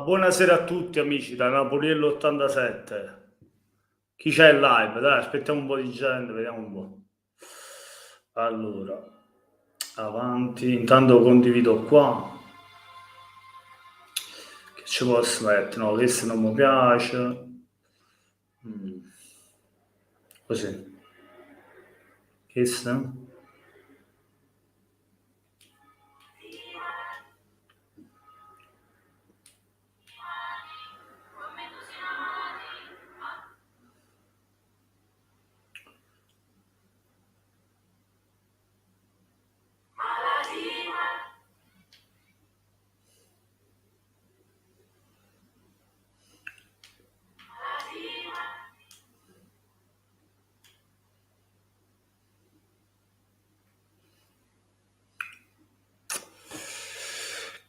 Buonasera a tutti amici da Napoliello 87. Chi c'è in live? Dai, aspettiamo un po' di gente, vediamo un po'. Allora, avanti. Intanto condivido qua. Che ci posso mettere? No, questo non mi piace. Così. Questo?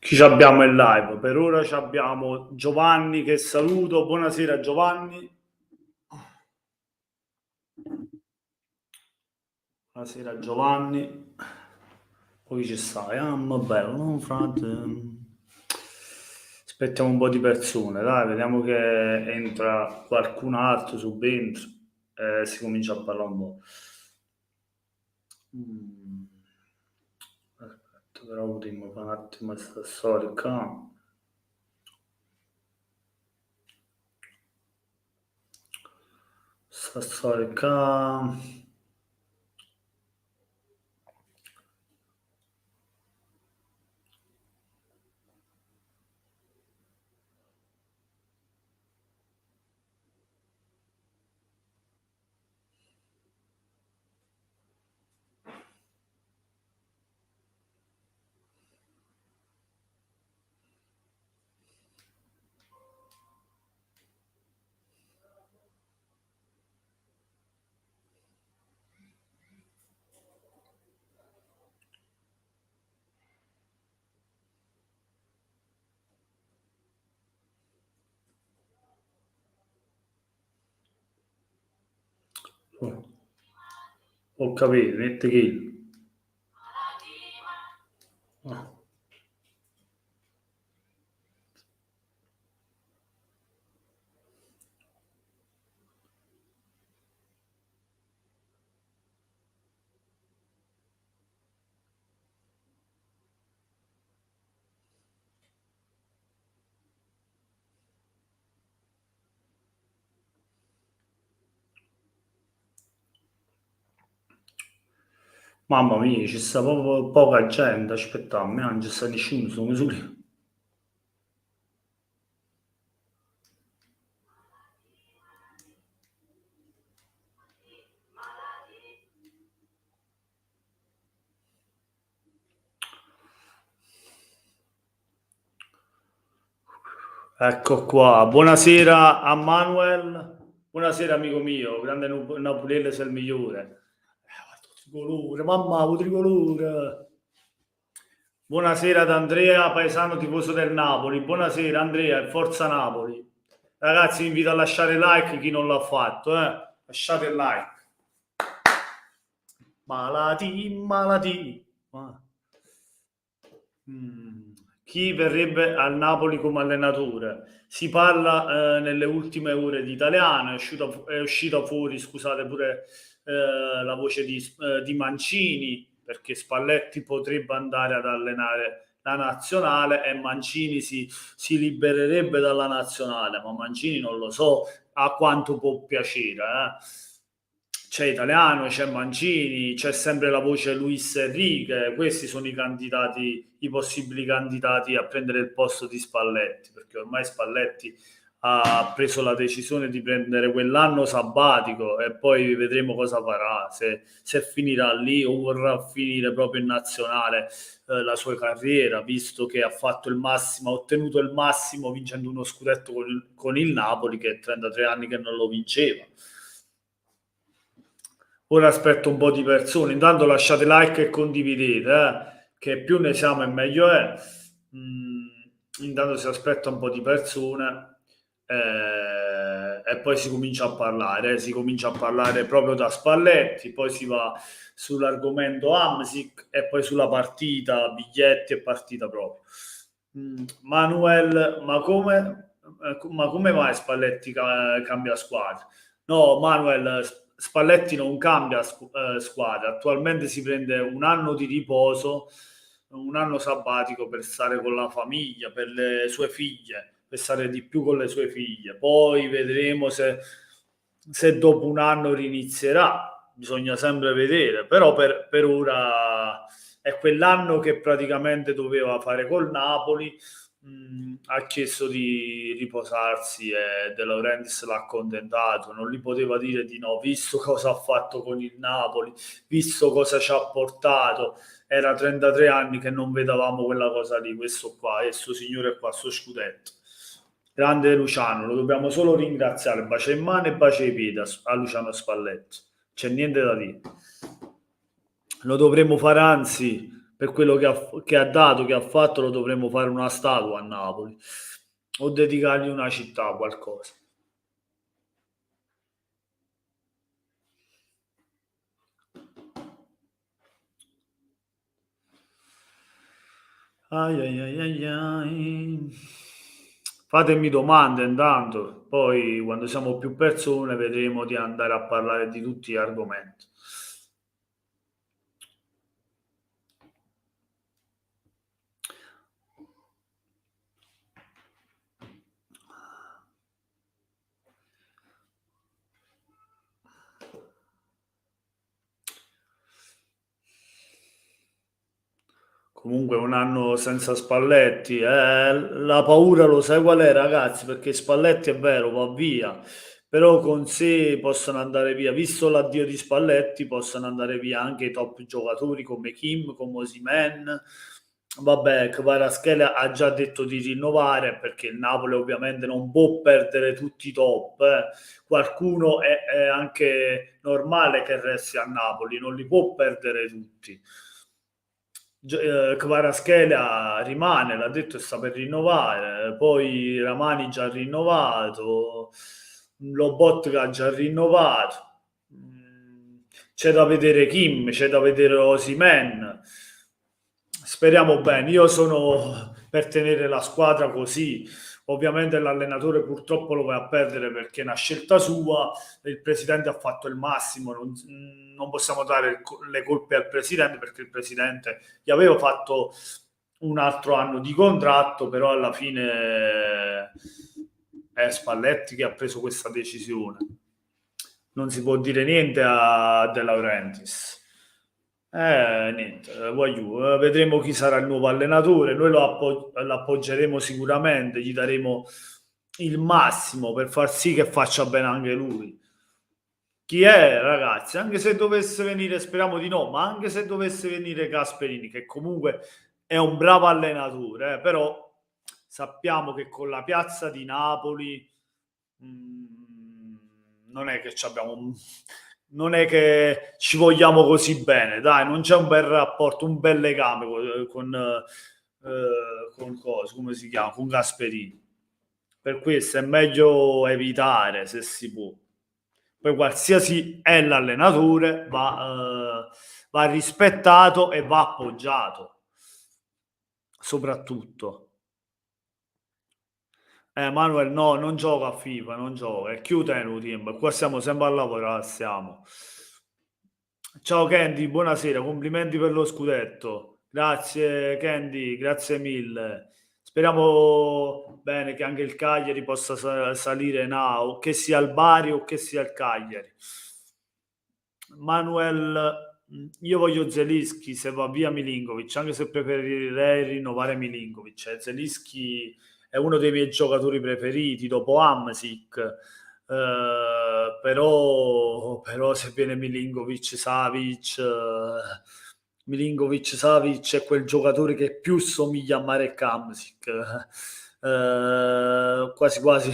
Chi ci abbiamo in live? Per ora ci abbiamo Giovanni che saluto. Buonasera Giovanni. Buonasera Giovanni. Poi ci stai, bello, no, frate? Aspettiamo un po' di persone, dai, vediamo che entra qualcun altro subentro e si comincia a parlare un po'. Aspetta, però vediamo un attimo questa storia qua. Questa storia qua. Ho capito, mette kill. Mamma mia, ci sta proprio poca gente, aspetta, a me non ci sta nessuno, sono solo. Ecco qua, buonasera a Manuel, buonasera amico mio, grande Napolele sei il migliore. Tricolore, mamma, tricolore. Buonasera ad Andrea, paesano tifoso del Napoli. Buonasera Andrea e forza Napoli. Ragazzi, vi invito a lasciare like chi non l'ha fatto, lasciate il like. Malati. Chi verrebbe al Napoli come allenatore? Si parla nelle ultime ore di italiano, è uscita fuori, scusate, pure la voce di Mancini, perché Spalletti potrebbe andare ad allenare la nazionale e Mancini si libererebbe dalla nazionale, ma Mancini non lo so a quanto può piacere. C'è Italiano, c'è Mancini, c'è sempre la voce Luis Enrique, questi sono i candidati, i possibili candidati a prendere il posto di Spalletti, perché ormai Spalletti ha preso la decisione di prendere quell'anno sabbatico e poi vedremo cosa farà, se finirà lì o vorrà finire proprio in nazionale la sua carriera, visto che ha fatto il massimo, ha ottenuto il massimo vincendo uno scudetto con il Napoli, che è 33 anni che non lo vinceva. Ora aspetto un po' di persone, intanto lasciate like e condividete, che più ne siamo e meglio è. Intanto si aspetta un po' di persone e poi si comincia a parlare proprio da Spalletti, poi si va sull'argomento Hamsik e poi sulla partita, biglietti e partita proprio. Manuel, ma come mai Spalletti cambia squadra? No, Manuel, Spalletti non cambia squadra, attualmente si prende un anno di riposo, un anno sabbatico per stare con la famiglia, per le sue figlie, per stare di più con le sue figlie. Poi vedremo se dopo un anno rinizierà, bisogna sempre vedere, però per ora è quell'anno che praticamente doveva fare col Napoli, ha chiesto di riposarsi e De Laurentiis l'ha accontentato, non gli poteva dire di no, visto cosa ha fatto con il Napoli, visto cosa ci ha portato, era 33 anni che non vedevamo quella cosa lì, questo qua, questo signore qua, sto scudetto. Grande Luciano, lo dobbiamo solo ringraziare, bacia in mano e bacia i piedi a Luciano Spalletti, c'è niente da dire. Lo dovremmo fare, anzi, per quello che ha dato, che ha fatto, lo dovremmo fare una statua a Napoli o dedicargli una città, qualcosa. Ai, ai, ai, ai, ai. Fatemi domande intanto, poi quando siamo più persone vedremo di andare a parlare di tutti gli argomenti. Comunque un anno senza Spalletti, la paura lo sai qual è, ragazzi? Perché Spalletti è vero, va via, però con sé possono andare via, visto l'addio di Spalletti, possono andare via anche i top giocatori come Kim, come Osimhen. Vabbè, Kvaratskhelia ha già detto di rinnovare perché il Napoli ovviamente non può perdere tutti i top. Qualcuno è anche normale che resti a Napoli, non li può perdere tutti. Kvaratskhelia rimane, l'ha detto e sta per rinnovare, poi Ramani già rinnovato, Lobotka ha già rinnovato. C'è da vedere Kim, c'è da vedere Osimhen. Speriamo bene, io sono per tenere la squadra così. Ovviamente l'allenatore purtroppo lo va a perdere perché è una scelta sua, il presidente ha fatto il massimo, non possiamo dare le colpe al presidente perché il presidente gli aveva fatto un altro anno di contratto, però alla fine è Spalletti che ha preso questa decisione. Non si può dire niente a De Laurentiis. Niente, voglio, vedremo chi sarà il nuovo allenatore. Noi lo appoggeremo sicuramente, gli daremo il massimo per far sì che faccia bene anche lui. Chi è, ragazzi? Anche se dovesse venire, speriamo di no, ma anche se dovesse venire Gasperini, che comunque è un bravo allenatore, però sappiamo che con la piazza di Napoli non è che non è che ci vogliamo così bene, dai, non c'è un bel rapporto, un bel legame con cosa, come si chiama, con Gasperini. Per questo è meglio evitare se si può. Poi qualsiasi è l'allenatore va rispettato e va appoggiato, soprattutto. Manuel, no, non gioco a FIFA, non gioco, è chiuso il team, qua stiamo sempre a lavorare, stiamo. Ciao Candy, buonasera, complimenti per lo scudetto. Grazie Candy, grazie mille. Speriamo bene che anche il Cagliari possa salire now, che sia il Bari o che sia il Cagliari. Manuel, io voglio Zelischi se va via Milinkovic, anche se preferirei rinnovare Milinkovic. Zelischi è uno dei miei giocatori preferiti dopo Hamsik, però se viene Milinkovic Savic è quel giocatore che più somiglia a Marek Hamsik, quasi quasi,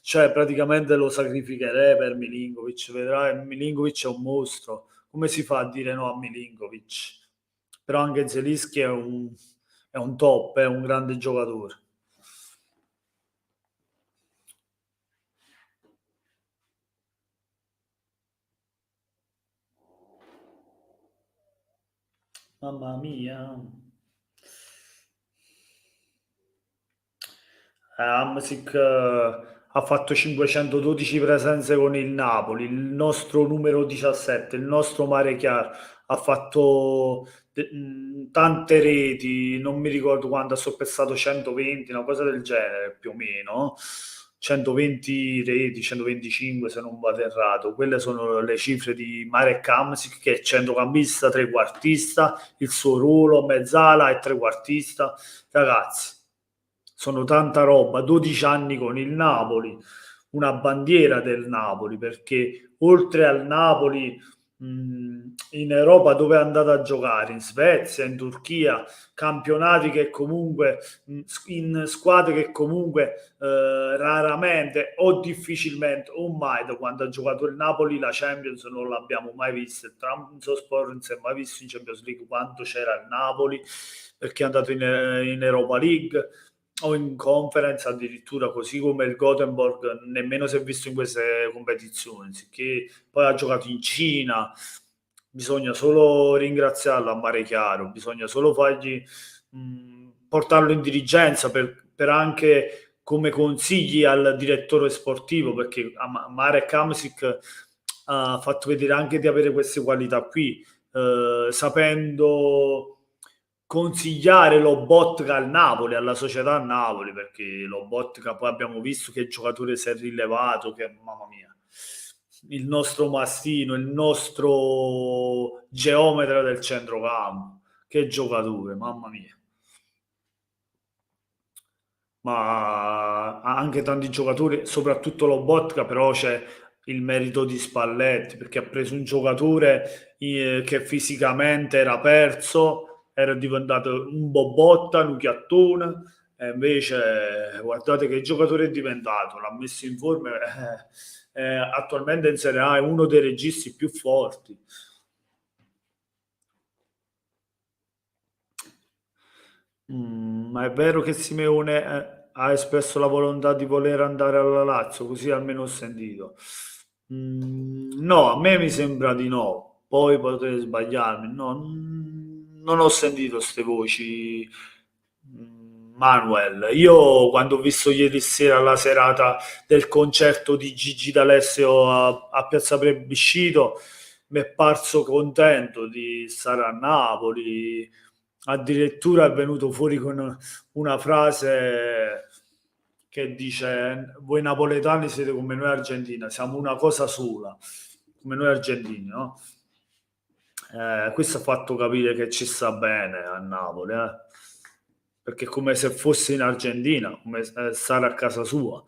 cioè praticamente lo sacrificherei per Milinkovic, vedrai, Milinkovic è un mostro, come si fa a dire no a Milinkovic? Però anche Zelinski è un top, è un grande giocatore. Mamma mia. Hamsik ha fatto 512 presenze con il Napoli, il nostro numero 17, il nostro Mare Chiaro, ha fatto tante reti, non mi ricordo quando ha soppesato 120, una cosa del genere più o meno. 120 reti, 125 se non vado errato. Quelle sono le cifre di Marek Hamsik, che è centrocampista, trequartista, il suo ruolo mezzala e trequartista. Ragazzi, sono tanta roba, 12 anni con il Napoli, una bandiera del Napoli, perché oltre al Napoli in Europa dove è andato a giocare, in Svezia, in Turchia, campionati che comunque, in squadre che comunque raramente o difficilmente o mai da quando ha giocato il Napoli la Champions non l'abbiamo mai vista. Il Trabzonspor non si è mai visto in Champions League quando c'era il Napoli, perché è andato in Europa League o in conference addirittura, così come il Gothenburg nemmeno si è visto in queste competizioni, che poi ha giocato in Cina. Bisogna solo ringraziarlo a Mare Chiaro, bisogna solo fargli portarlo in dirigenza per anche come consigli al direttore sportivo, perché Marek Hamsik ha fatto vedere anche di avere queste qualità qui, sapendo consigliare Lobotka al Napoli, alla società Napoli, perché Lobotka poi abbiamo visto che giocatore si è rilevato, che mamma mia, il nostro mastino, il nostro geometra del centrocampo, che giocatore, mamma mia. Ma ha anche tanti giocatori, soprattutto Lobotka, però c'è il merito di Spalletti, perché ha preso un giocatore che fisicamente era perso, era diventato un bobotta, un chiattone, e invece guardate che giocatore è diventato, l'ha messo in forma, attualmente in Serie A è uno dei registi più forti. Ma è vero che Simeone ha espresso la volontà di voler andare alla Lazio, così almeno ho sentito. No, a me mi sembra di no, poi potrei sbagliarmi. No, non ho sentito queste voci, Manuel. Io quando ho visto ieri sera la serata del concerto di Gigi D'Alessio a Piazza Plebiscito, mi è parso contento di stare a Napoli. Addirittura è venuto fuori con una frase che dice: voi napoletani siete come noi argentini, siamo una cosa sola, come noi argentini, no? Questo ha fatto capire che ci sta bene a Napoli, perché è come se fosse in Argentina, come stare a casa sua.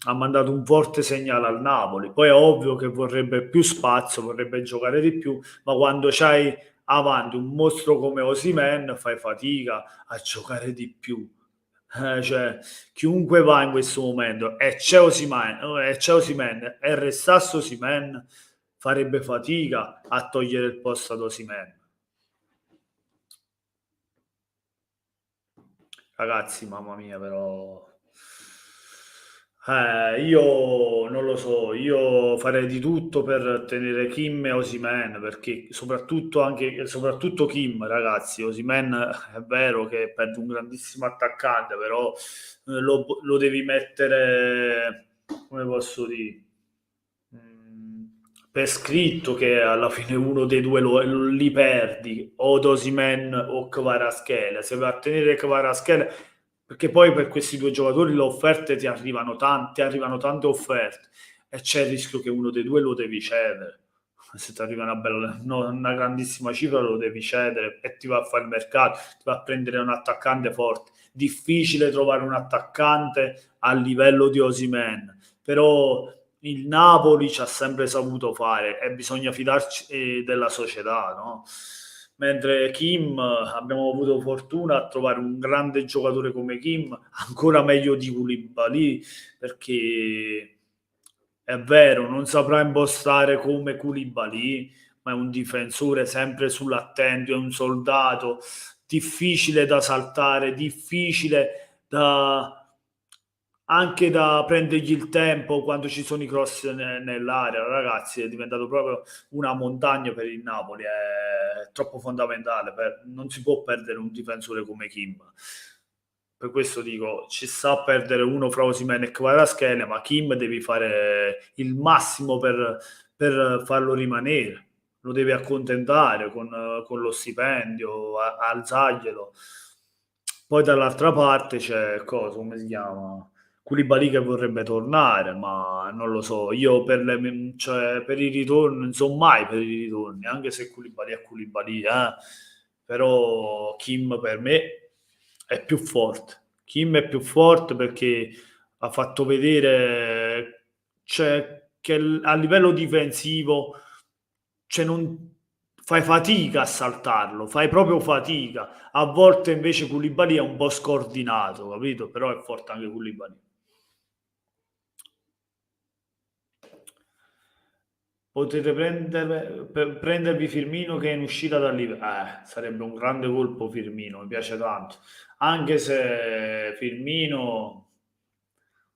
Ha mandato un forte segnale al Napoli. Poi è ovvio che vorrebbe più spazio, vorrebbe giocare di più, ma quando c'hai avanti un mostro come Osimhen fai fatica a giocare di più. Cioè, chiunque va in questo momento e restasse Osimhen farebbe fatica a togliere il posto ad Osimhen. Ragazzi, mamma mia, però io non lo so, io farei di tutto per tenere Kim e Osimhen, perché soprattutto Kim, ragazzi, Osimhen è vero che perde un grandissimo attaccante, però lo devi mettere, come posso dire, mm, per scritto che alla fine uno dei due li perdi, o Osimhen o Kvaratskhelia. Se vai a tenere Kvaratskhelia, perché poi per questi due giocatori le offerte ti arrivano tante offerte e c'è il rischio che uno dei due lo devi cedere. Se ti arriva una grandissima cifra lo devi cedere e ti va a fare il mercato, ti va a prendere un attaccante forte. Difficile trovare un attaccante a livello di Osimhen, però il Napoli ci ha sempre saputo fare e bisogna fidarci della società, no? Mentre Kim abbiamo avuto fortuna a trovare un grande giocatore come Kim, ancora meglio di Koulibaly, perché è vero, non saprà impostare come Koulibaly, ma è un difensore sempre sull'attento, è un soldato difficile da saltare, difficile anche da prendergli il tempo quando ci sono i cross nell'area. Ragazzi, è diventato proprio una montagna per il Napoli, è troppo fondamentale, non si può perdere un difensore come Kim. per questo dico, ci sta a perdere uno fra Osimhen e Kvaratskhelia, ma Kim devi fare il massimo per farlo rimanere, lo devi accontentare con lo stipendio, alzarglielo. Poi dall'altra parte c'è cosa, come si chiama? Koulibaly che vorrebbe tornare, ma non lo so. Io cioè, per i ritorni, non so mai per i ritorni, anche se Koulibaly è Koulibaly, però Kim per me è più forte. Kim è più forte perché ha fatto vedere, cioè, che a livello difensivo, cioè, non fai fatica a saltarlo, fai proprio fatica. A volte invece Koulibaly è un po' scordinato, capito? Però è forte anche Koulibaly. Potete prendervi Firmino che è in uscita dal Liverpool. Sarebbe un grande colpo Firmino, mi piace tanto. Anche se Firmino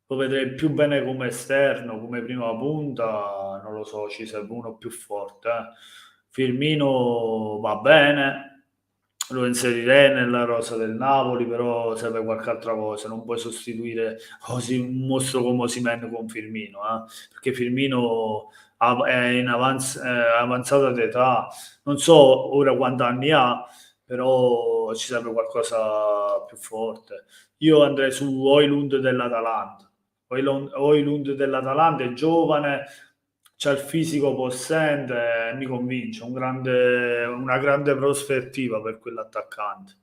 lo vedrei più bene come esterno, come prima punta, non lo so, ci serve uno più forte. Firmino va bene, lo inserirei nella rosa del Napoli, però serve qualche altra cosa, non puoi sostituire così un mostro come Osimhen con Firmino, perché Firmino è in avanzata d'età, non so ora quanti anni ha, però ci serve qualcosa più forte. Io andrei su Højlund dell'Atalanta. Højlund dell'Atalanta è giovane, c'ha il fisico possente, mi convince, una grande prospettiva per quell'attaccante.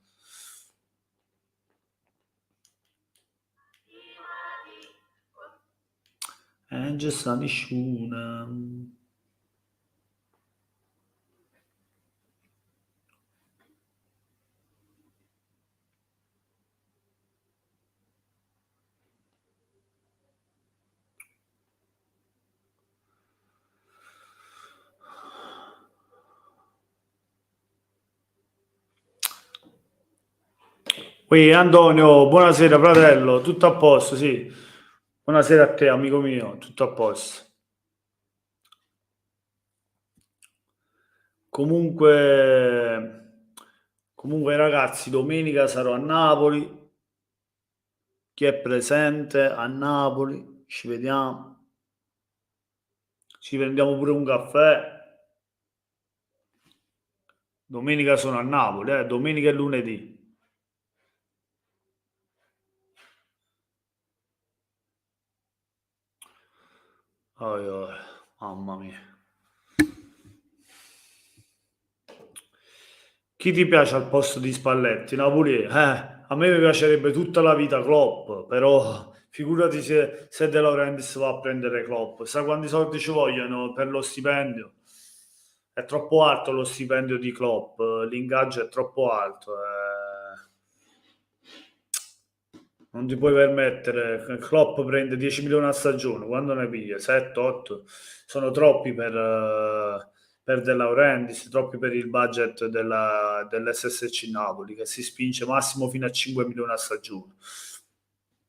Non c'è sta nessuna. Ui, Antonio, buonasera fratello, tutto a posto, sì. Buonasera a te, amico mio, tutto a posto. Comunque ragazzi, domenica sarò a Napoli. Chi è presente a Napoli? Ci vediamo. Ci prendiamo pure un caffè. Domenica sono a Napoli, domenica e lunedì. Oi, oi, mamma mia. Chi ti piace al posto di Spalletti? Napoli? A me mi piacerebbe tutta la vita Klopp, però figurati se De Laurentiis va a prendere Klopp. Sa quanti soldi ci vogliono per lo stipendio? È troppo alto lo stipendio di Klopp, l'ingaggio è troppo alto. Non ti puoi permettere, Klopp prende 10 milioni a stagione, quando ne piglia? 7, 8? Sono troppi per De Laurentiis, troppi per il budget dell'SSC Napoli, che si spinge massimo fino a 5 milioni a stagione.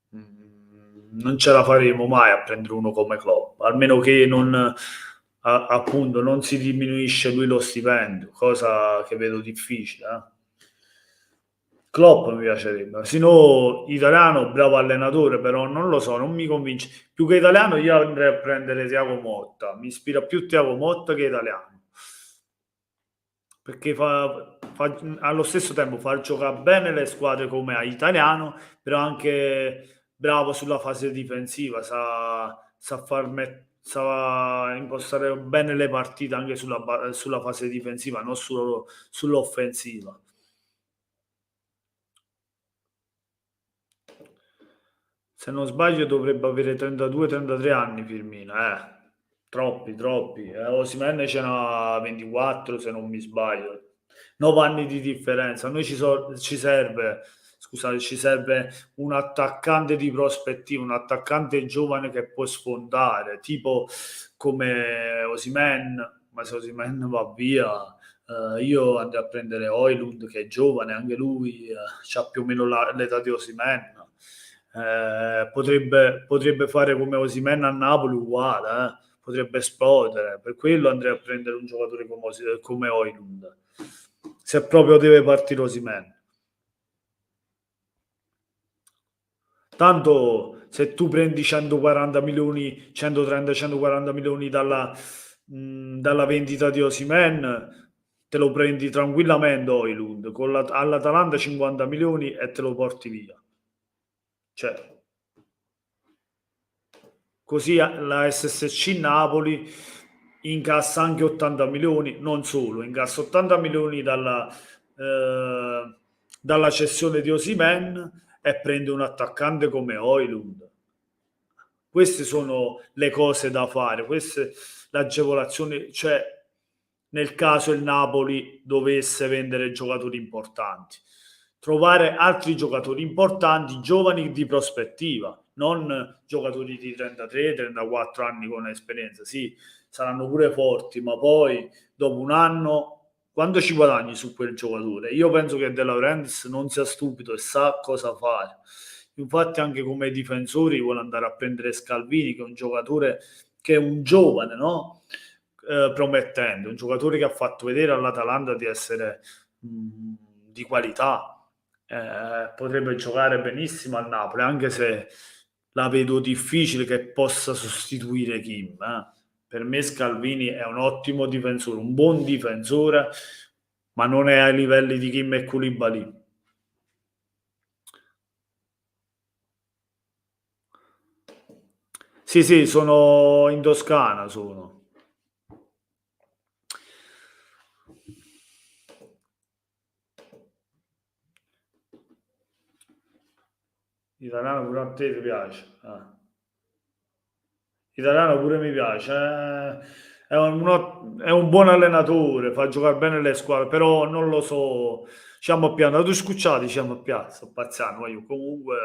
Non ce la faremo mai a prendere uno come Klopp, almeno che appunto non si diminuisce lui lo stipendio, cosa che vedo difficile. Klopp mi piacerebbe, se no italiano, bravo allenatore, però non lo so, non mi convince. Più che italiano io andrei a prendere Thiago Motta, mi ispira più Thiago Motta che italiano, perché allo stesso tempo fa giocare bene le squadre come a italiano, però anche bravo sulla fase difensiva, sa impostare bene le partite anche sulla fase difensiva, non solo sull'offensiva. Se non sbaglio dovrebbe avere 32-33 anni Firmino, troppi, troppi. Osimhen ce n'ha 24 se non mi sbaglio. 9 anni di differenza. A noi ci serve, scusate, ci serve un attaccante di prospettiva, un attaccante giovane che può sfondare, tipo come Osimhen, ma se Osimhen va via, io andrei a prendere Højlund che è giovane, anche lui ha più o meno l'età di Osimhen. Potrebbe fare come Osimhen a Napoli uguale, potrebbe esplodere. Per quello andrei a prendere un giocatore come Højlund. Se proprio deve partire Osimhen. Tanto se tu prendi 140 milioni, 130, 140 milioni dalla vendita di Osimhen, te lo prendi tranquillamente Højlund, all'Atalanta 50 milioni e te lo porti via. Cioè, così la SSC Napoli incassa anche 80 milioni, non solo, incassa 80 milioni dalla cessione di Osimhen e prende un attaccante come Højlund. Queste sono le cose da fare, queste l'agevolazione, cioè nel caso il Napoli dovesse vendere giocatori importanti, trovare altri giocatori importanti, giovani di prospettiva, non giocatori di 33-34 anni con esperienza. Sì, saranno pure forti, ma poi dopo un anno quando ci guadagni su quel giocatore? Io penso che De Laurentiis non sia stupido e sa cosa fare. Infatti anche come difensori vuole andare a prendere Scalvini, che è un giocatore, che è un giovane, no? Promettente, un giocatore che ha fatto vedere all'Atalanta di essere di qualità. Potrebbe giocare benissimo al Napoli, anche se la vedo difficile che possa sostituire Kim. Per me Scalvini è un ottimo difensore, un buon difensore, ma non è ai livelli di Kim e Koulibaly. Sì, sì, sono in Toscana, sono. Italiano pure a te ti piace? Ah. Italiano pure mi piace. È un buon allenatore, fa giocare bene le squadre, però non lo so. Siamo piano, tu scucciati, siamo a piazza, sto pazzando, ma io comunque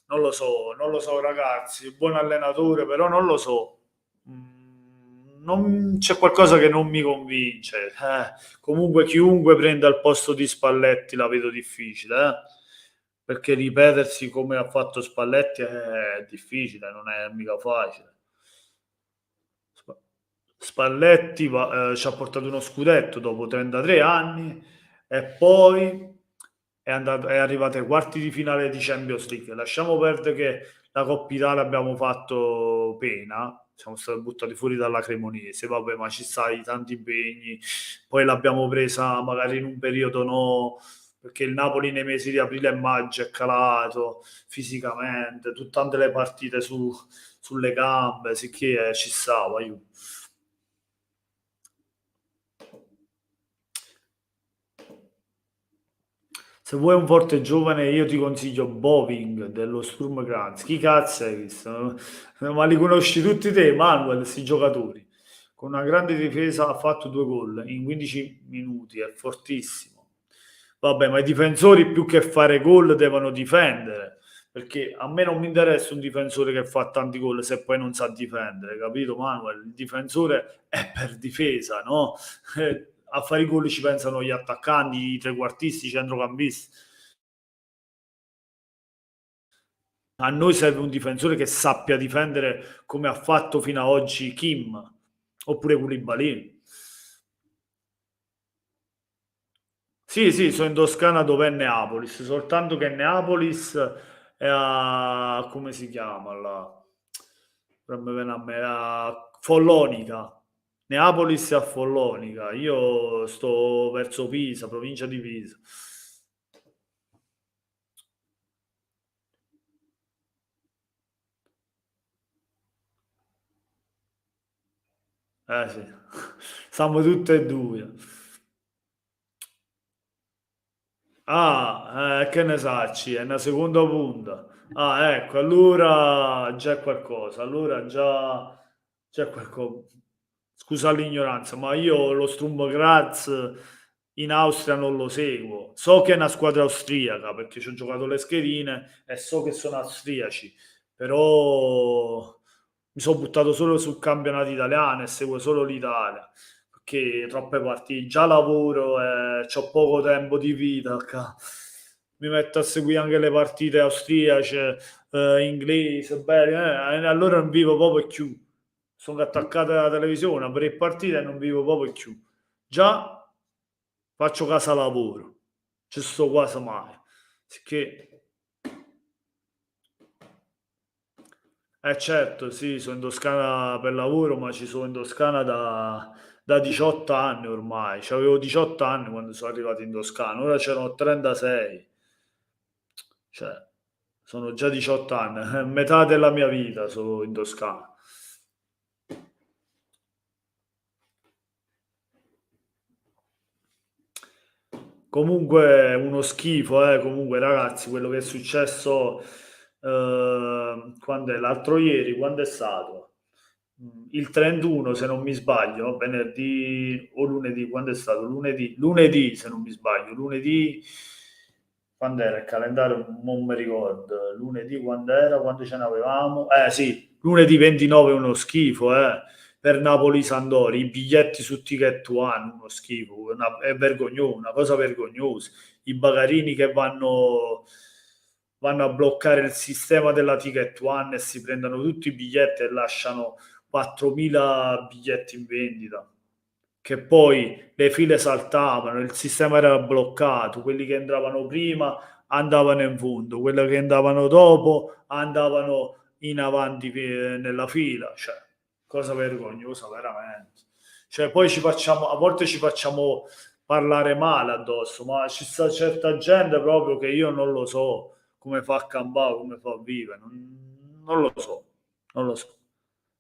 non lo so ragazzi, buon allenatore, però non lo so. Non, c'è qualcosa che non mi convince. Comunque chiunque prenda il posto di Spalletti la vedo difficile, perché ripetersi come ha fatto Spalletti è difficile, non è mica facile. Spalletti ci ha portato uno scudetto dopo 33 anni e poi è arrivato ai quarti di finale di Champions League. Lasciamo perdere che la Coppa Italia abbiamo fatto pena, siamo stati buttati fuori dalla Cremonese, vabbè, ma ci stai tanti impegni, poi l'abbiamo presa magari in un periodo no, perché il Napoli nei mesi di aprile e maggio è calato fisicamente, tutte le partite sulle gambe, sicché ci stava. Se vuoi un forte giovane, io ti consiglio Boving dello Sturm Graz. Chi cazzo hai visto? Ma li conosci tutti te, Manuel, questi giocatori. Con una grande difesa ha fatto 2 gol in 15 minuti, è fortissimo. Vabbè, ma i difensori più che fare gol devono difendere, perché a me non mi interessa un difensore che fa tanti gol se poi non sa difendere, capito Manuel? Il difensore è per difesa, no? A fare i gol ci pensano gli attaccanti, i trequartisti, i centrocampisti. A noi serve un difensore che sappia difendere come ha fatto fino ad oggi Kim, oppure Koulibaly. Sì, sì, sono in Toscana dove è Neapolis, soltanto che Neapolis è a... come si chiama là? Non mi viene a me, a Follonica. Neapolis è a Follonica. Io sto verso Pisa, provincia di Pisa. Eh sì, siamo tutte e due. Ah, che ne sacci, è una seconda punta. Ah, ecco, allora già è qualcosa, allora già c'è qualcosa. Scusa l'ignoranza, ma io lo Sturm Graz in Austria non lo seguo. So che è una squadra austriaca perché ci ho giocato le schedine e so che sono austriaci, però mi sono buttato solo sul campionato italiano e seguo solo l'Italia perché troppe partite. Già lavoro e ho poco tempo di vita. Mi metto a seguire anche le partite austriache, inglesi, bene, e allora non vivo proprio più. Sono attaccato alla televisione a vedere partite e non vivo proprio più. Già faccio casa lavoro, ci sto quasi mai. Sicché Certo, sì, sono in Toscana per lavoro, ma ci sono in Toscana da 18 anni ormai. C'avevo 18 anni quando sono arrivato in Toscana, ora ce n'ho 36. Cioè, sono già 18 anni, metà della mia vita sono in Toscana. Comunque uno schifo, comunque ragazzi, quello che è successo, quand'è? L'altro ieri, quando è stato? Il 31 se non mi sbaglio, venerdì o lunedì, quando è stato? Lunedì se non mi sbaglio, lunedì, quando era il calendario? Non mi ricordo, lunedì quando era, quando ce n'avevamo? Sì, lunedì 29 è uno schifo, per Napoli-Sampdoria, i biglietti su Ticket One, uno schifo, è vergognoso, una cosa vergognosa. I bagarini che vanno a bloccare il sistema della Ticket One e si prendono tutti i biglietti e lasciano 4.000 biglietti in vendita. Che poi le file saltavano, il sistema era bloccato, quelli che entravano prima andavano in fondo, quelli che andavano dopo andavano in avanti nella fila, cioè, cosa vergognosa veramente. Cioè, poi ci facciamo, a volte ci facciamo parlare male addosso, ma ci sta certa gente proprio che io non lo so come fa a campare, come fa a vivere, non lo so, non lo so.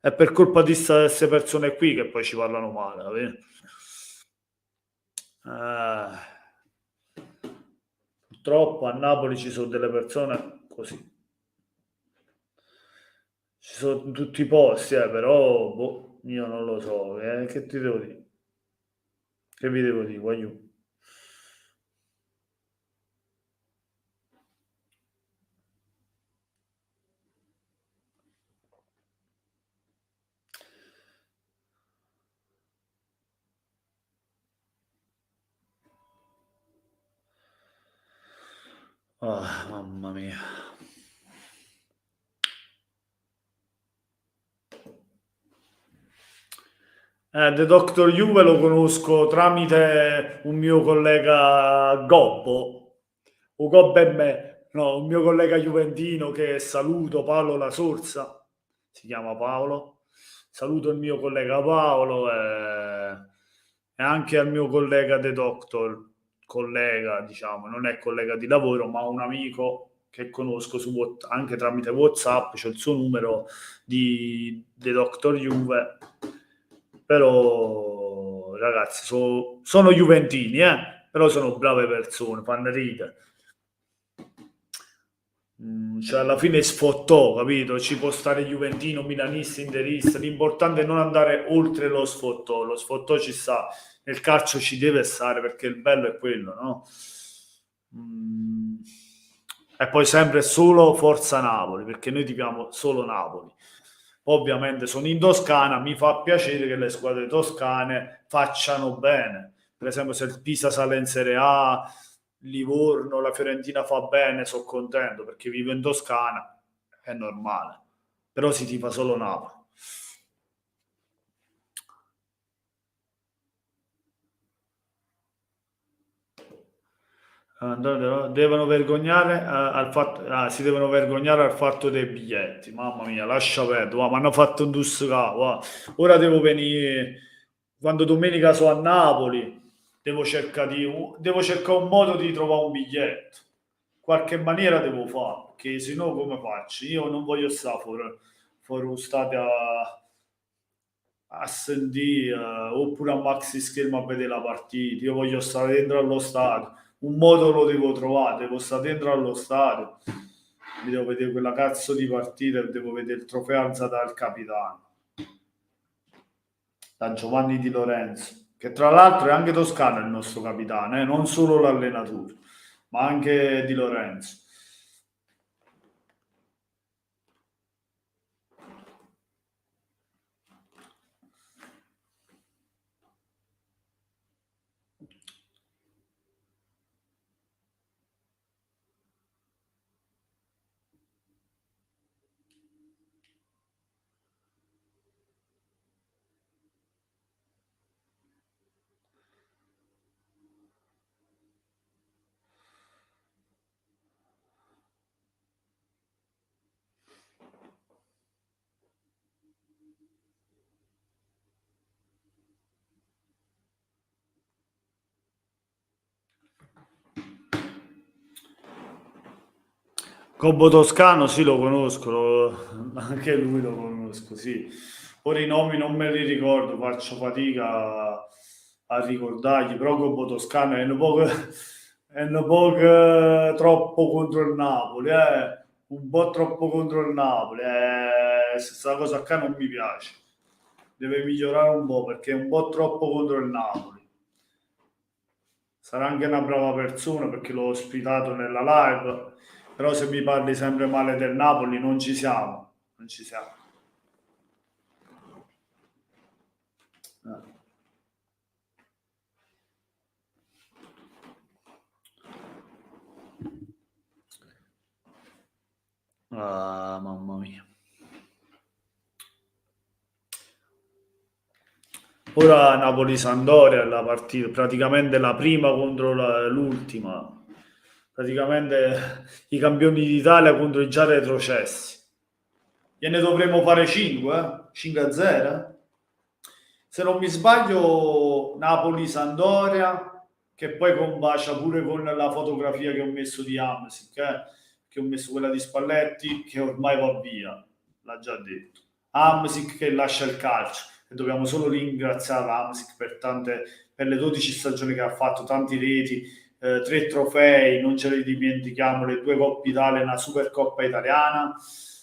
È per colpa di queste persone qui che poi ci parlano male, vedi? Eh, purtroppo a Napoli ci sono delle persone così. Ci sono in tutti i posti, però boh, io non lo so, che ti devo dire? Che vi devo dire, guagliù? Ah, mamma mia. The Doctor Juve lo conosco tramite un mio collega Gobbo, o Gobbo e me, no, un mio collega juventino che saluto, Paolo La Sorsa, si chiama Paolo. Saluto il mio collega Paolo e anche al mio collega The Doctor, collega, diciamo, non è collega di lavoro, ma un amico che conosco anche tramite WhatsApp, c'è il suo numero di The Doctor Juve, però ragazzi sono juventini, però sono brave persone, fanno ridere. Cioè alla fine sfottò, capito? Ci può stare juventino, milanista, interista, l'importante è non andare oltre lo sfottò ci sta, nel calcio ci deve stare perché il bello è quello, no? Mm, E poi sempre solo Forza Napoli, perché noi tifiamo solo Napoli. Ovviamente sono in Toscana, mi fa piacere che le squadre toscane facciano bene. Per esempio, se il Pisa sale in Serie A, Livorno, la Fiorentina fa bene, sono contento perché vivo in Toscana, è normale. Però si tifa solo Napoli. Devono vergognare al fatto, si devono vergognare al fatto dei biglietti. Mamma mia, lascia perdere. Mi hanno fatto un dussicà. Ora devo venire, quando domenica sono a Napoli, devo cercare un modo di trovare un biglietto. Qualche maniera devo fare, che se no come faccio? Io non voglio stare fuori un stadio a sentire, oppure a maxi schermo a vedere la partita. Io voglio stare dentro allo stadio. Un modo lo devo trovare, devo stare dentro allo stadio. Mi devo vedere quella cazzo di partita e devo vedere il trofeo alzato dal capitano, da Giovanni Di Lorenzo, che tra l'altro è anche toscano il nostro capitano, non solo l'allenatore, ma anche Di Lorenzo. Gobbo Toscano sì, lo conosco, anche lui lo conosco, sì. Ora i nomi non me li ricordo, faccio fatica a ricordargli, però Gobbo Toscano è un po' troppo contro il Napoli, un po' troppo contro il Napoli. Questa cosa qua non mi piace. Deve migliorare un po' perché è un po' troppo contro il Napoli. Sarà anche una brava persona perché l'ho ospitato nella live, però se mi parli sempre male del Napoli non ci siamo, non ci siamo. Eh. Ah, mamma mia. Ora Napoli-Sampdoria è la partita, praticamente la prima contro l'ultima. Praticamente i campioni d'Italia contro i già retrocessi. Gliene dovremmo fare 5, 5-0. Se non mi sbaglio, Napoli-Sandoria, che poi combacia pure con la fotografia che ho messo di Hamsik, che ho messo quella di Spalletti, che ormai va via, l'ha già detto. Hamsik che lascia il calcio e dobbiamo solo ringraziare Hamsik per le 12 stagioni che ha fatto, tanti reti, 3 trofei, non ce li dimentichiamo, le 2 Coppe Italia, una Supercoppa italiana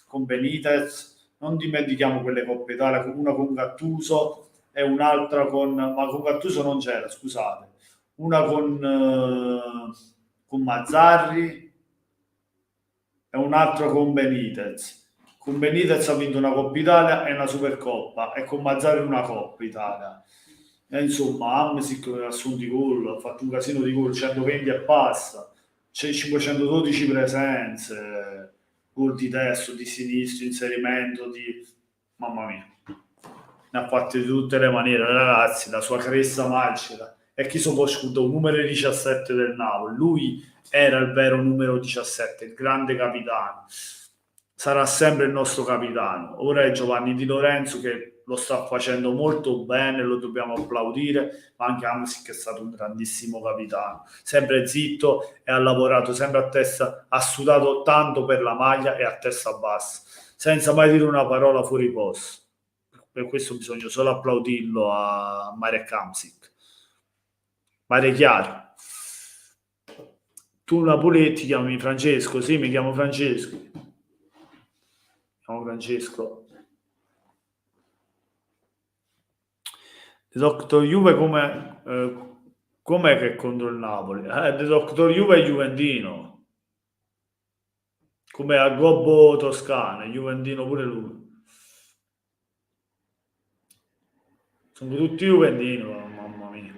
con Benitez, non dimentichiamo quelle Coppe Italia, una con Gattuso e un'altra ma con Gattuso non c'era, scusate, una con Mazzarri e un'altra con Benitez. Con Benitez ha vinto una Coppa Italia e una Supercoppa e con Mazzarri una Coppa Italia. E insomma, Hamsik ha assunto i gol, ha fatto un casino di gol, 120 e passa, c'è 512 presenze, gol di destro, di sinistro, inserimento, di... mamma mia. Ne ha fatte di tutte le maniere, ragazzi, la sua cresta magica. E chi so può scudo, numero 17 del Napoli. Lui era il vero numero 17, il grande capitano. Sarà sempre il nostro capitano. Ora è Giovanni Di Lorenzo che lo sta facendo molto bene, lo dobbiamo applaudire, ma anche Hamsik è stato un grandissimo capitano. Sempre zitto e ha lavorato sempre a testa, ha sudato tanto per la maglia e a testa bassa, senza mai dire una parola fuori posto. Per questo bisogna solo applaudirlo a Marek Hamsik. Pare chiaro. Tu Napoli ti chiami Francesco? Sì, mi chiamo Francesco. Mi chiamo Francesco. Doctor Juve com'è che è contro il Napoli? Doctor Juve è Juventino. Come a Gobbo Toscana, Juventino pure lui. Sono tutti Juventini, mamma mia.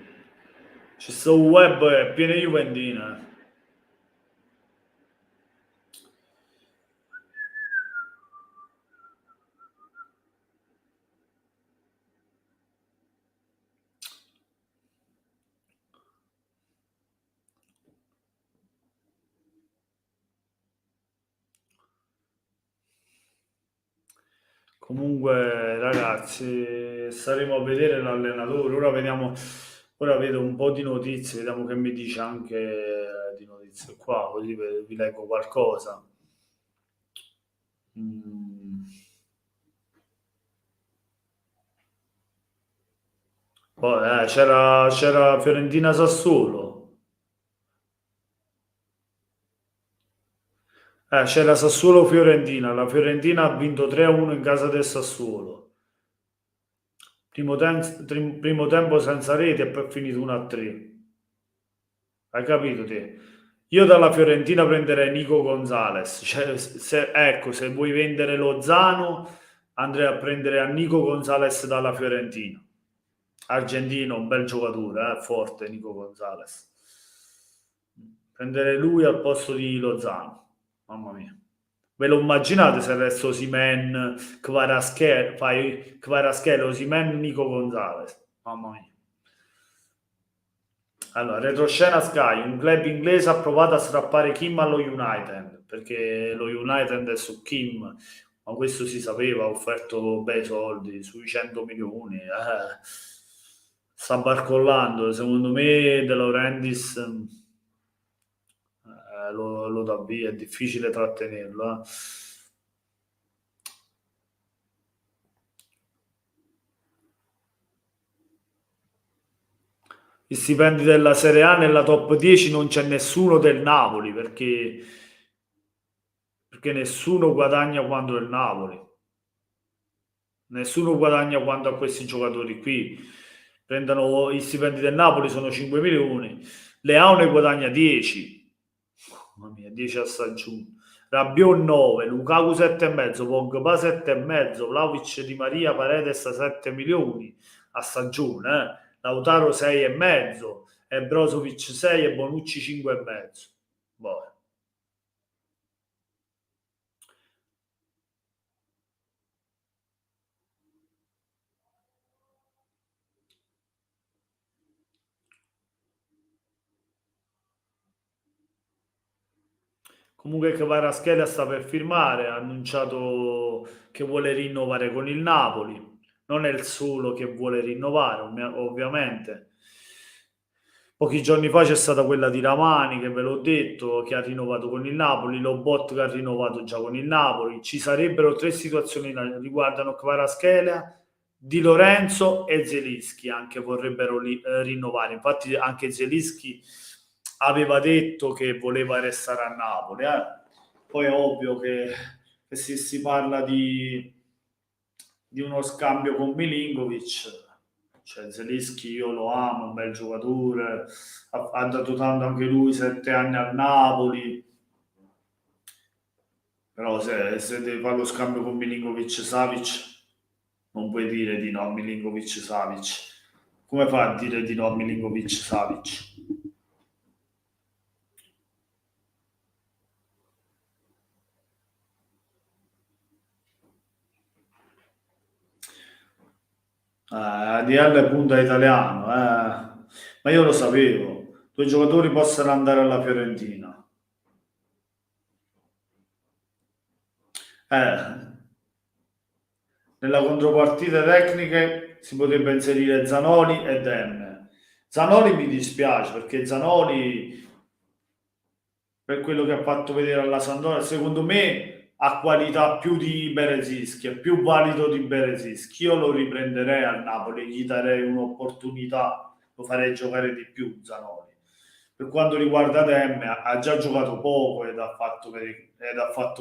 C'è sto web è pieno di Juventino. Comunque, ragazzi, staremo a vedere l'allenatore. Ora vedo un po' di notizie, vediamo che mi dice anche di notizie qua, così vi leggo qualcosa. Mm. Poi, c'era Fiorentina Sassuolo. C'era Sassuolo Fiorentina. La Fiorentina ha vinto 3-1 in casa del Sassuolo. Primo tempo senza reti e poi è finito 1-3. Hai capito te? Io dalla Fiorentina prenderei Nico Gonzalez. Cioè, ecco, se vuoi vendere Lozano, andrei a prendere a Nico Gonzalez dalla Fiorentina. Argentino, un bel giocatore, forte Nico Gonzalez. Prendere lui al posto di Lozano. Mamma mia. Ve lo immaginate se adesso Osimhen, Kvaratskhelia, Osimhen, Nico Gonzalez? Mamma mia. Allora, retroscena Sky, un club inglese ha provato a strappare Kim allo United, perché lo United è su Kim, ma questo si sapeva, ha offerto bei soldi, sui 100 milioni. Sta barcollando, secondo me De Laurentiis lo dà via, è difficile trattenerlo. Gli stipendi della Serie A nella top 10 non c'è nessuno del Napoli perché nessuno guadagna quanto il Napoli. Nessuno guadagna quanto a questi giocatori qui. Prendono i stipendi del Napoli, sono 5 milioni. Leao ne guadagna 10. Mamma mia, 10 a stagione. Rabiot 9, Lukaku 7,5, Pogba 7,5, Vlahovic, Di Maria, Paredes 7 milioni a stagione. Lautaro 6,5, e Brozovic 6 e Bonucci 5,5. Boh. Comunque Kvaratskhelia sta per firmare, ha annunciato che vuole rinnovare con il Napoli. Non è il solo che vuole rinnovare, ovviamente. Pochi giorni fa c'è stata quella di Ramani, che ve l'ho detto, che ha rinnovato con il Napoli, Lobot che ha rinnovato già con il Napoli. Ci sarebbero 3 situazioni che riguardano Kvaratskhelia, Di Lorenzo e Zelinski, anche vorrebbero rinnovare. Infatti anche Zelinski aveva detto che voleva restare a Napoli. Poi è ovvio che se si parla di uno scambio con Milinkovic, cioè Zelinski io lo amo, un bel giocatore, ha dato tanto anche lui, 7 anni al Napoli, però se devi fare lo scambio con Milinkovic-Savic non puoi dire di no a Milinkovic-Savic. Come fa a dire di no a Milinkovic-Savic? ADL punta italiano, ma io lo sapevo, 2 giocatori possono andare alla Fiorentina. Nella contropartita tecniche si potrebbe inserire Zanoli e Demme. Zanoli mi dispiace perché Zanoli, per quello che ha fatto vedere alla Sampdoria, secondo me ha qualità più di Beresischi, è più valido di Beresischi. Io lo riprenderei al Napoli, gli darei un'opportunità, lo farei giocare di più Zanoli. Per quanto riguarda Demme, ha già giocato poco ed ha fatto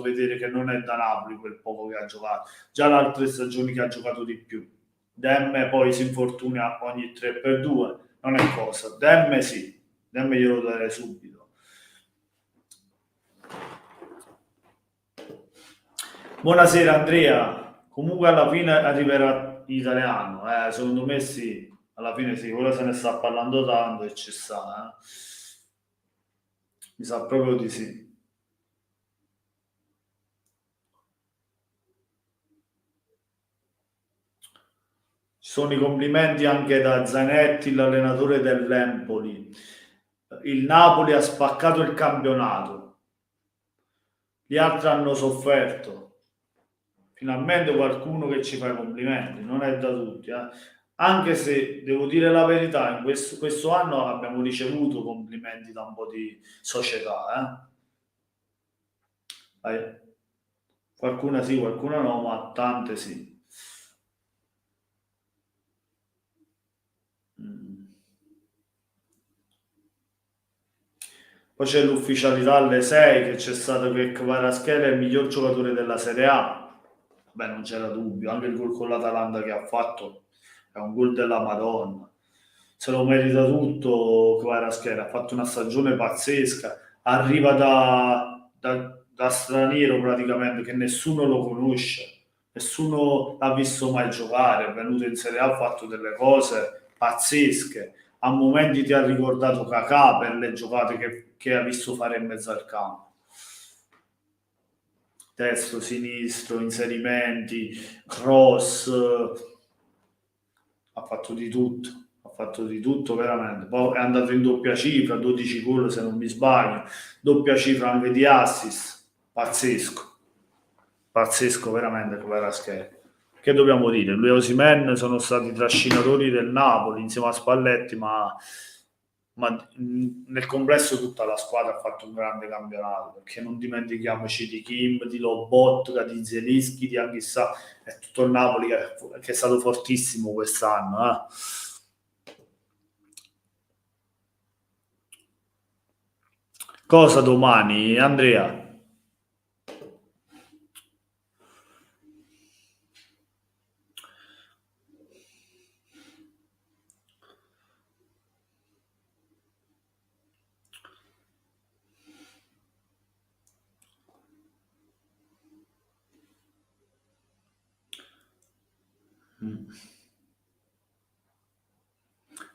vedere che non è da Napoli quel poco che ha giocato. Già le altre stagioni che ha giocato di più. Demme poi si infortuna ogni 3x2, non è cosa. Demme sì, Demme glielo darei subito. Buonasera Andrea, comunque alla fine arriverà l'italiano, secondo me sì, alla fine sì, ora se ne sta parlando tanto e ci sta, mi sa proprio di sì. Ci sono i complimenti anche da Zanetti, l'allenatore dell'Empoli. Il Napoli ha spaccato il campionato, gli altri hanno sofferto. Finalmente qualcuno che ci fa i complimenti, non è da tutti. Anche se devo dire la verità, in questo anno abbiamo ricevuto complimenti da un po' di società. Qualcuna sì, qualcuna no, ma tante sì. Poi c'è l'ufficialità alle 6 che c'è stato che Kvaratskhelia è il miglior giocatore della Serie A. Beh, non c'era dubbio, anche il gol con l'Atalanta che ha fatto è un gol della Madonna. Se lo merita tutto Kvaratskhelia, ha fatto una stagione pazzesca, arriva da straniero praticamente, che nessuno lo conosce, nessuno l'ha visto mai giocare, è venuto in Serie A, ha fatto delle cose pazzesche, a momenti ti ha ricordato Kakà per le giocate che ha visto fare in mezzo al campo. Destro, sinistro, inserimenti, cross, ha fatto di tutto veramente. Poi è andato in doppia cifra, 12 gol se non mi sbaglio, doppia cifra anche di assist, pazzesco veramente Kvaratskhelia. Che dobbiamo dire? Lui e Osimhen sono stati trascinatori del Napoli insieme a Spalletti, ma ma nel complesso tutta la squadra ha fatto un grande campionato, perché non dimentichiamoci di Kim, di Lobotka, di Zelinski, di Anghissà, è tutto il Napoli che è stato fortissimo quest'anno. Cosa domani, Andrea?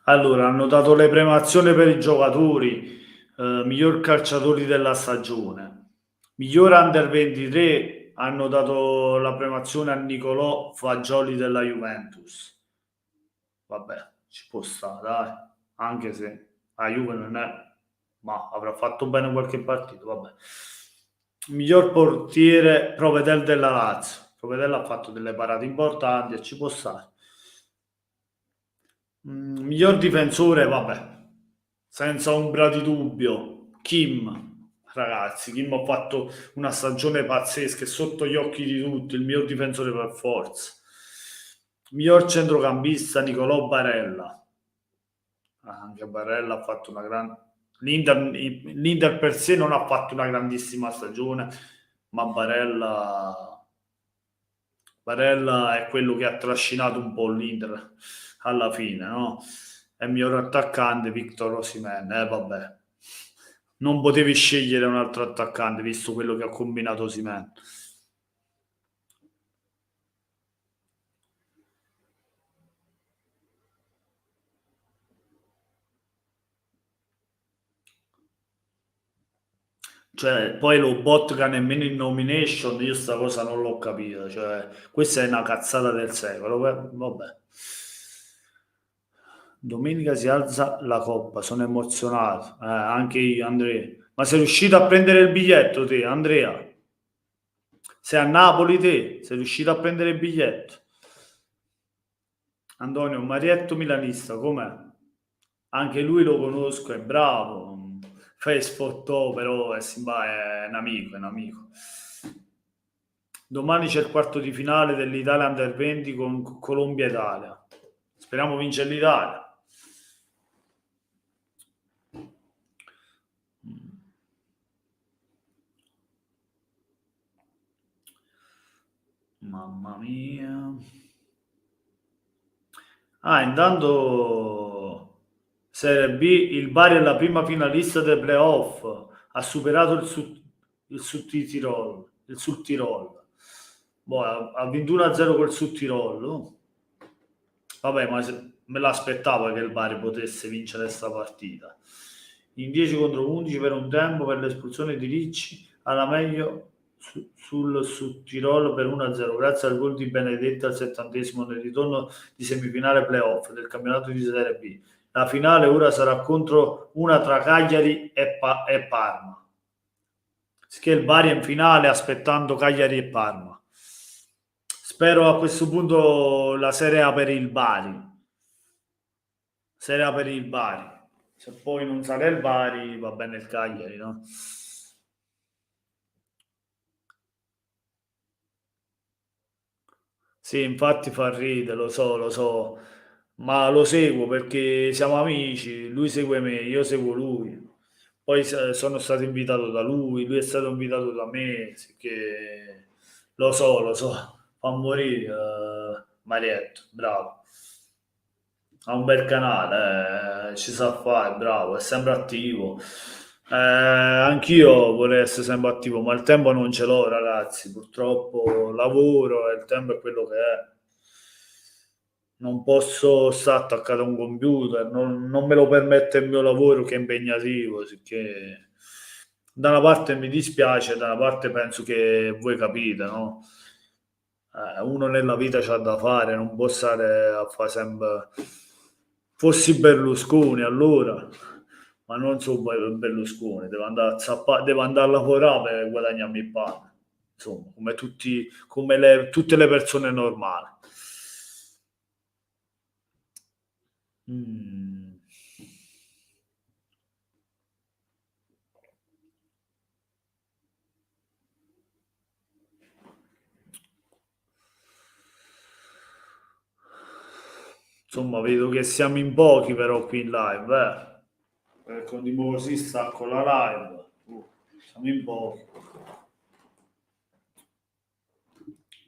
Allora, hanno dato le premiazioni per i giocatori, miglior calciatori della stagione, miglior under 23 hanno dato la premiazione a Nicolò Fagioli della Juventus. Vabbè, ci può stare, dai, anche se la Juve non è, ma avrà fatto bene qualche partito, vabbè. Miglior portiere Provedel della Lazio. Provedel ha fatto delle parate importanti e ci può stare. Miglior difensore, vabbè, senza ombra di dubbio, Kim. Ragazzi, Kim ha fatto una stagione pazzesca, è sotto gli occhi di tutti, il miglior difensore per forza. Miglior centrocampista Nicolò Barella. Anche Barella ha fatto una grande... L'Inter per sé non ha fatto una grandissima stagione, ma Barella è quello che ha trascinato un po' l'Inter alla fine, no? È il miglior attaccante Victor Osimhen, vabbè. Non potevi scegliere un altro attaccante visto quello che ha combinato Osimhen. Cioè, poi lo Botka nemmeno in nomination, io sta cosa non l'ho capita, cioè, questa è una cazzata del secolo, vabbè. Domenica si alza la coppa, sono emozionato, anche io, Andrea. Ma sei riuscito a prendere il biglietto te, Andrea? Sei a Napoli te? Sei riuscito a prendere il biglietto? Antonio Marietto milanista, com'è? Anche lui lo conosco, è bravo. Face photo, però è un amico, è un amico. Domani c'è il quarto di finale dell'Italia Under 20 con Colombia-Italia. Speriamo vince l'Italia. Mamma mia. Intanto Serie B, il Bari è la prima finalista dei playoff, ha superato il Sud Tirol, il Sud Tirol. Boh, ha vinto 1-0 col Sud Tirol. Oh. Vabbè, ma me l'aspettavo che il Bari potesse vincere questa partita. In 10 contro 11 per un tempo per l'espulsione di Ricci, alla meglio sul Sud Tirol per 1-0 grazie al gol di Benedetti al 70° nel ritorno di semifinale playoff del campionato di Serie B. La finale ora sarà contro una tra Cagliari e Parma. Che il Bari è in finale aspettando Cagliari e Parma. Spero a questo punto la Serie A per il Bari. Serie A per il Bari. Se poi non sale il Bari va bene il Cagliari, no? Sì, infatti fa ridere, lo so, ma lo seguo perché siamo amici, lui segue me, io seguo lui. Poi sono stato invitato da lui è stato invitato da me, che lo so, fa morire Marietto, bravo. Ha un bel canale, ci sa fare, bravo, è sempre attivo. Anch'io vorrei essere sempre attivo, ma il tempo non ce l'ho, ragazzi. Purtroppo lavoro e il tempo è quello che è. Non posso stare attaccato a un computer, non me lo permette il mio lavoro che è impegnativo, sicché da una parte mi dispiace, da una parte penso che voi capite, no? Uno nella vita c'ha da fare, non può stare a fare sempre... Fossi Berlusconi allora, ma non so Berlusconi, devo andare a lavorare per guadagnarmi il pane, insomma, come tutte le persone normali. Mm. insomma, vedo che siamo in pochi però qui in live, continuo così, stacco la live. Siamo in pochi.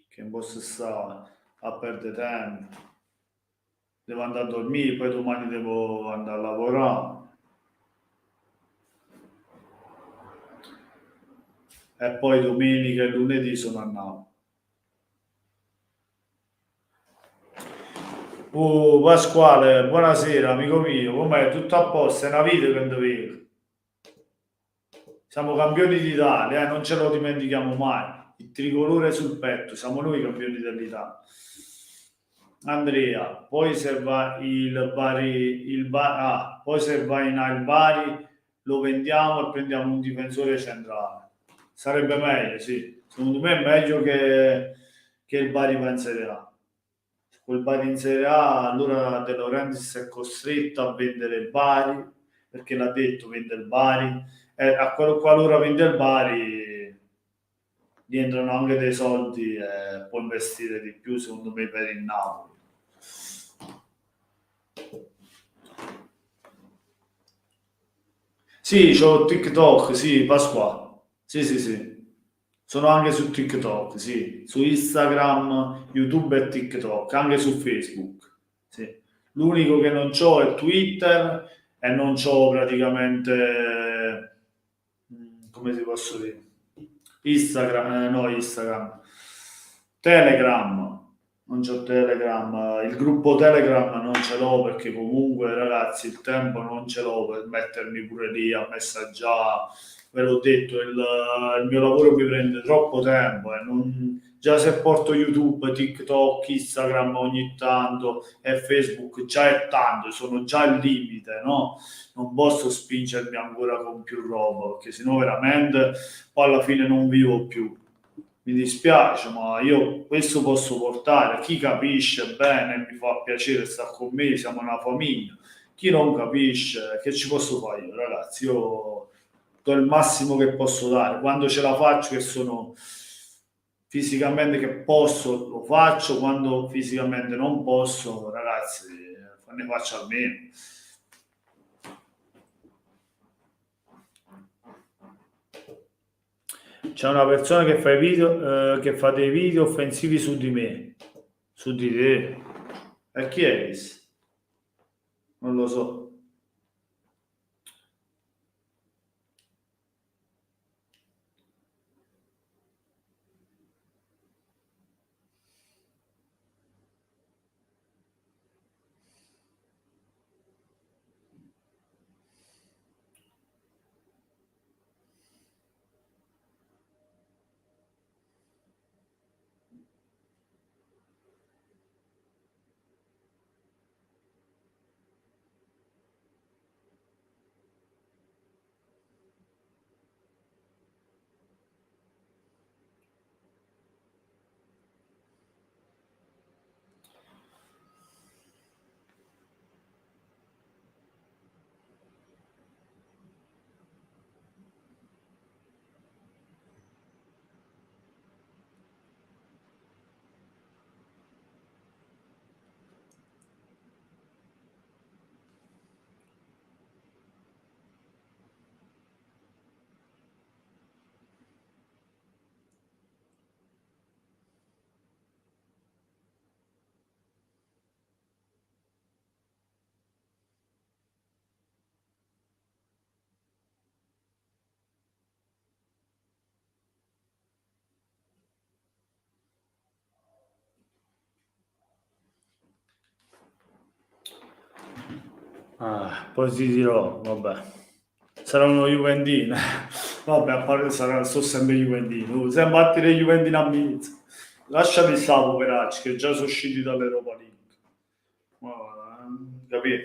Che non posso stare a perdere tempo. Devo andare a dormire, poi domani devo andare a lavorare. E poi domenica e lunedì sono a Napoli. Oh, Pasquale, buonasera amico mio, com'è? Tutto a posto? È una vita che non vedo. Siamo campioni d'Italia, non ce lo dimentichiamo mai. Il tricolore sul petto, siamo noi campioni dell'Italia. Andrea, poi se va poi se va in al Bari lo vendiamo e prendiamo un difensore centrale. Sarebbe meglio, sì. Secondo me è meglio che il Bari va in Serie A. Col Bari in Serie A, allora De Laurentiis è costretto a vendere il Bari, perché l'ha detto, vende il Bari, e qualora vende il Bari gli entrano anche dei soldi e può investire di più, secondo me, per il Napoli. Sì, c'ho TikTok, sì, Pasqua. Sì, sì, sì. Sono anche su TikTok, sì. Su Instagram, YouTube e TikTok, anche su Facebook. Sì. L'unico che non c'ho è Twitter e non c'ho praticamente, come si posso dire? Instagram, no, Instagram. Telegram. Non c'ho Telegram, il gruppo Telegram non ce l'ho perché comunque ragazzi il tempo non ce l'ho per mettermi pure lì a messaggiare, ve l'ho detto, il mio lavoro mi prende troppo tempo e già se porto YouTube, TikTok, Instagram ogni tanto e Facebook già è tanto, sono già al limite, no? Non posso spingermi ancora con più roba perché sennò veramente poi alla fine non vivo più. Mi dispiace, ma io questo posso portare. Chi capisce bene, mi fa piacere stare con me, siamo una famiglia. Chi non capisce, che ci posso fare io, ragazzi? Io do il massimo che posso dare. Quando ce la faccio, che sono fisicamente che posso, lo faccio. Quando fisicamente non posso, ragazzi, ne faccio almeno. C'è una persona che fa, che fa dei video offensivi su di me, su di te. E chi è questo? Non lo so. Poi ti dirò, vabbè, sarà uno Juventino. Vabbè, a parte sono sempre Juventino. Se battere Juventino a Milizia. Lasciami stare, poveracci, che già sono usciti dall'Europa League. Capito?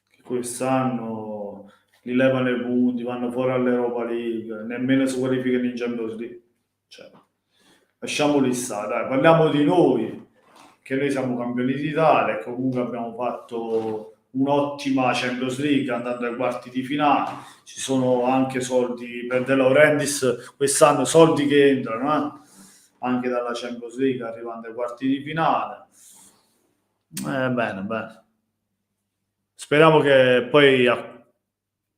Che quest'anno li levano i punti, vanno fuori all'Europa League, nemmeno si qualificano in Champions League. Cioè, lasciamoli stare, dai, parliamo di noi, che noi siamo campioni d'Italia e comunque abbiamo fatto un'ottima Champions League andando ai quarti di finale. Ci sono anche soldi per De Laurentiis quest'anno, soldi che entrano anche dalla Champions League arrivando ai quarti di finale. Bene, bene. Speriamo che poi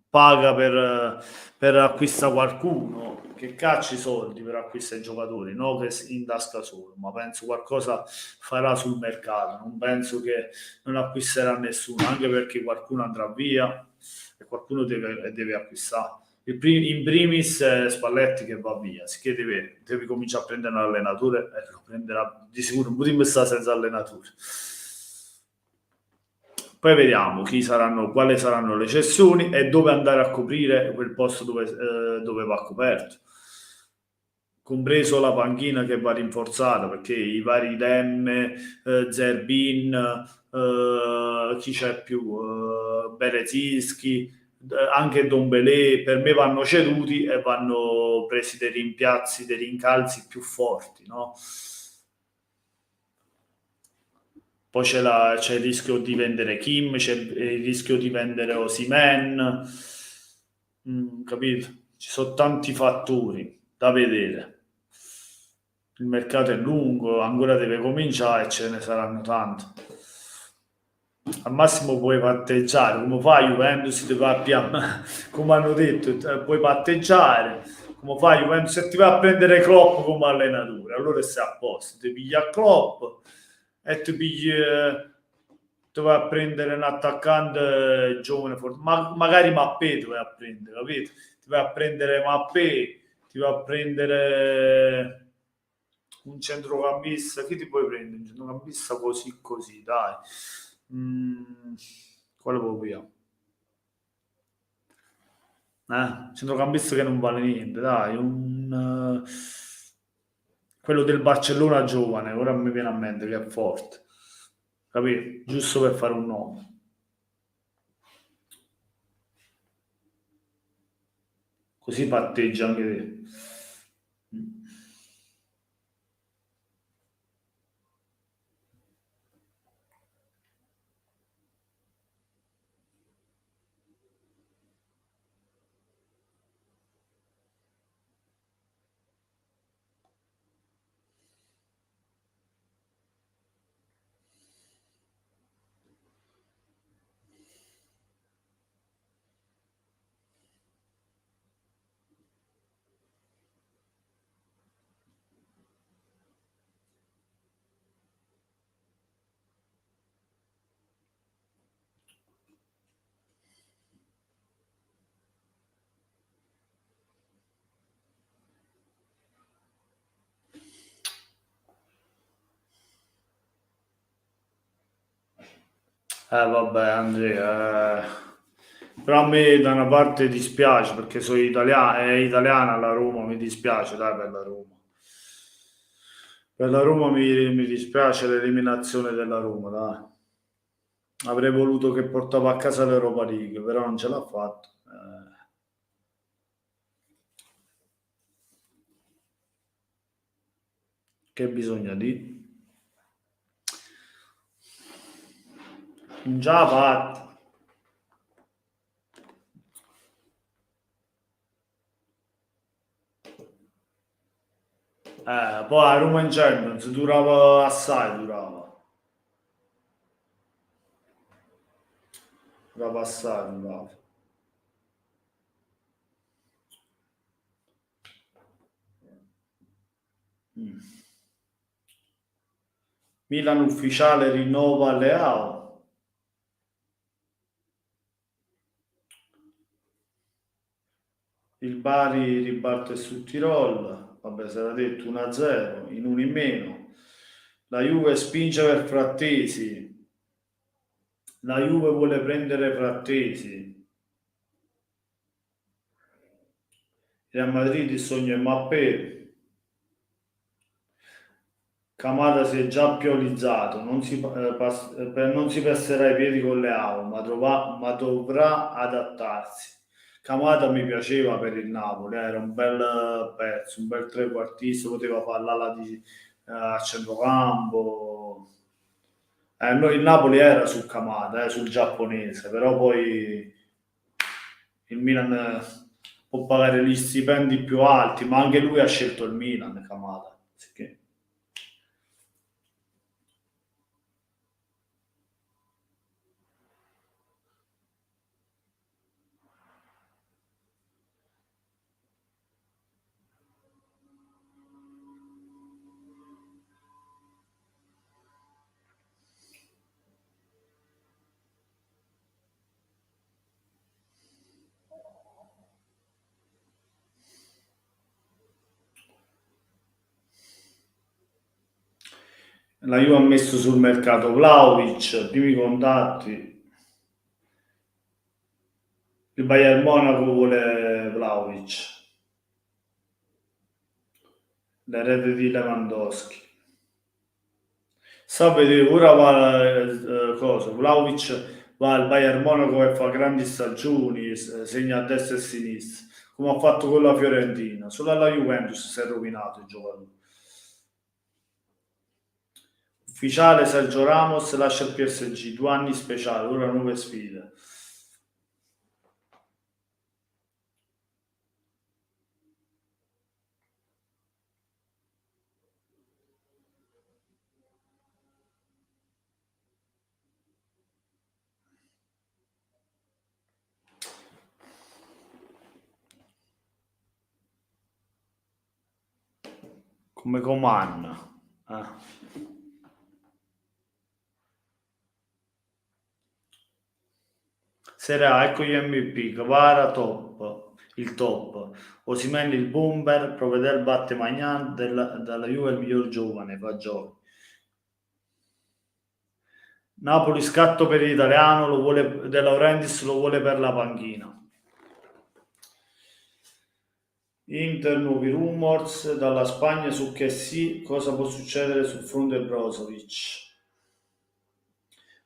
paga per acquista qualcuno, che caccia i soldi per acquistare i giocatori, no che si intasca solo, ma penso qualcosa farà sul mercato, non penso che non acquisterà nessuno, anche perché qualcuno andrà via e qualcuno deve acquistare. In primis Spalletti che va via, sicché deve cominciare a prendere un allenatore e lo prenderà di sicuro, un po' sta senza allenatore. Poi vediamo quali saranno le cessioni e dove andare a coprire quel posto dove va coperto. Compreso la panchina che va rinforzata perché i vari Dem, Zerbin, chi c'è più, Berezinski, anche Dombele, per me vanno ceduti e vanno presi dei rimpiazzi, dei rincalzi più forti, no? Poi c'è il rischio di vendere Kim, c'è il rischio di vendere Osimhen, capito? Ci sono tanti fattori da vedere. Il mercato è lungo, ancora deve cominciare e ce ne saranno tanti. Al massimo puoi patteggiare, come fa Juventus, ti va come hanno detto, puoi patteggiare, come fa Juventus se ti va a prendere Klopp come allenatore, allora stai a posto, ti piglia Klopp e ti vai a prendere un attaccante giovane, magari Mappé ti vai a prendere, capito? Ti vai a prendere Mappé, ti vai a prendere un centrocampista, chi ti puoi prendere? Un centrocampista così così, dai. Quale proprio? Centrocampista che non vale niente, dai, quello del Barcellona giovane, ora mi viene a mente che è forte, capito? Giusto per fare un nome. Così patteggia anche te. Vabbè, Andrea, però a me da una parte dispiace perché sono italiano, è italiana la Roma, mi dispiace, dai, per la Roma. Per la Roma mi dispiace l'eliminazione della Roma, dai. Avrei voluto che portava a casa l'Europa League, però non ce l'ha fatto. Che bisogna di? Già fatto. Poi a Roma in Champions durava assai, durava assai, durava. Mm. Milan ufficiale rinnova Leao. Il Bari ribatte sul Tirol, vabbè, si era detto 1-0, in uno in meno. La Juve spinge per Frattesi. La Juve vuole prendere Frattesi. Real Madrid il sogno è Mbappé. Camada si è già piolizzato, non si passerà i piedi con le AU, ma dovrà adattarsi. Camada mi piaceva per il Napoli, era un bel pezzo, un bel trequartista, poteva fare l'ala a centrocampo. Il Napoli era su Camada, sul giapponese, però poi il Milan può pagare gli stipendi più alti, ma anche lui ha scelto il Milan, Camada. Sì che- La Juve ha messo sul mercato Vlahovic, primi contatti. Il Bayern Monaco vuole Vlahovic, l'erede di Lewandowski. Sta a vedere, ora va cosa, Vlahovic va al Bayern Monaco e fa grandi stagioni, segna a destra e a sinistra, come ha fatto con la Fiorentina. Solo alla Juventus si è rovinato il giocatore. Ufficiale Sergio Ramos lascia il PSG, 2 anni speciali, ora nuove sfide. Come Coman. Serie A, ecco gli MVP, Kvara top, il top, Osimhen il bomber, Provedel batte Magnan, dalla Juve il miglior giovane, Fagioli. Napoli scatto per l'italiano, lo vuole, De Laurentiis lo vuole per la panchina. Inter, nuovi rumors dalla Spagna su che sì, cosa può succedere sul fronte Brozovic.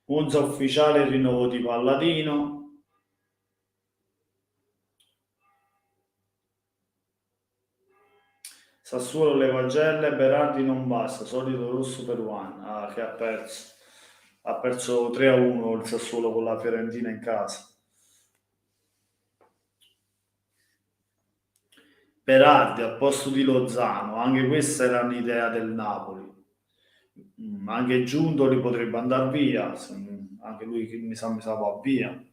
Monza ufficiale il rinnovo di Palladino. Sassuolo le pagelle, Berardi non basta, solito rosso per One, che ha perso. Ha perso 3-1 il Sassuolo con la Fiorentina in casa. Berardi al posto di Lozano, anche questa era l'idea del Napoli. Anche Giuntoli potrebbe andare via, anche lui che mi sa va via.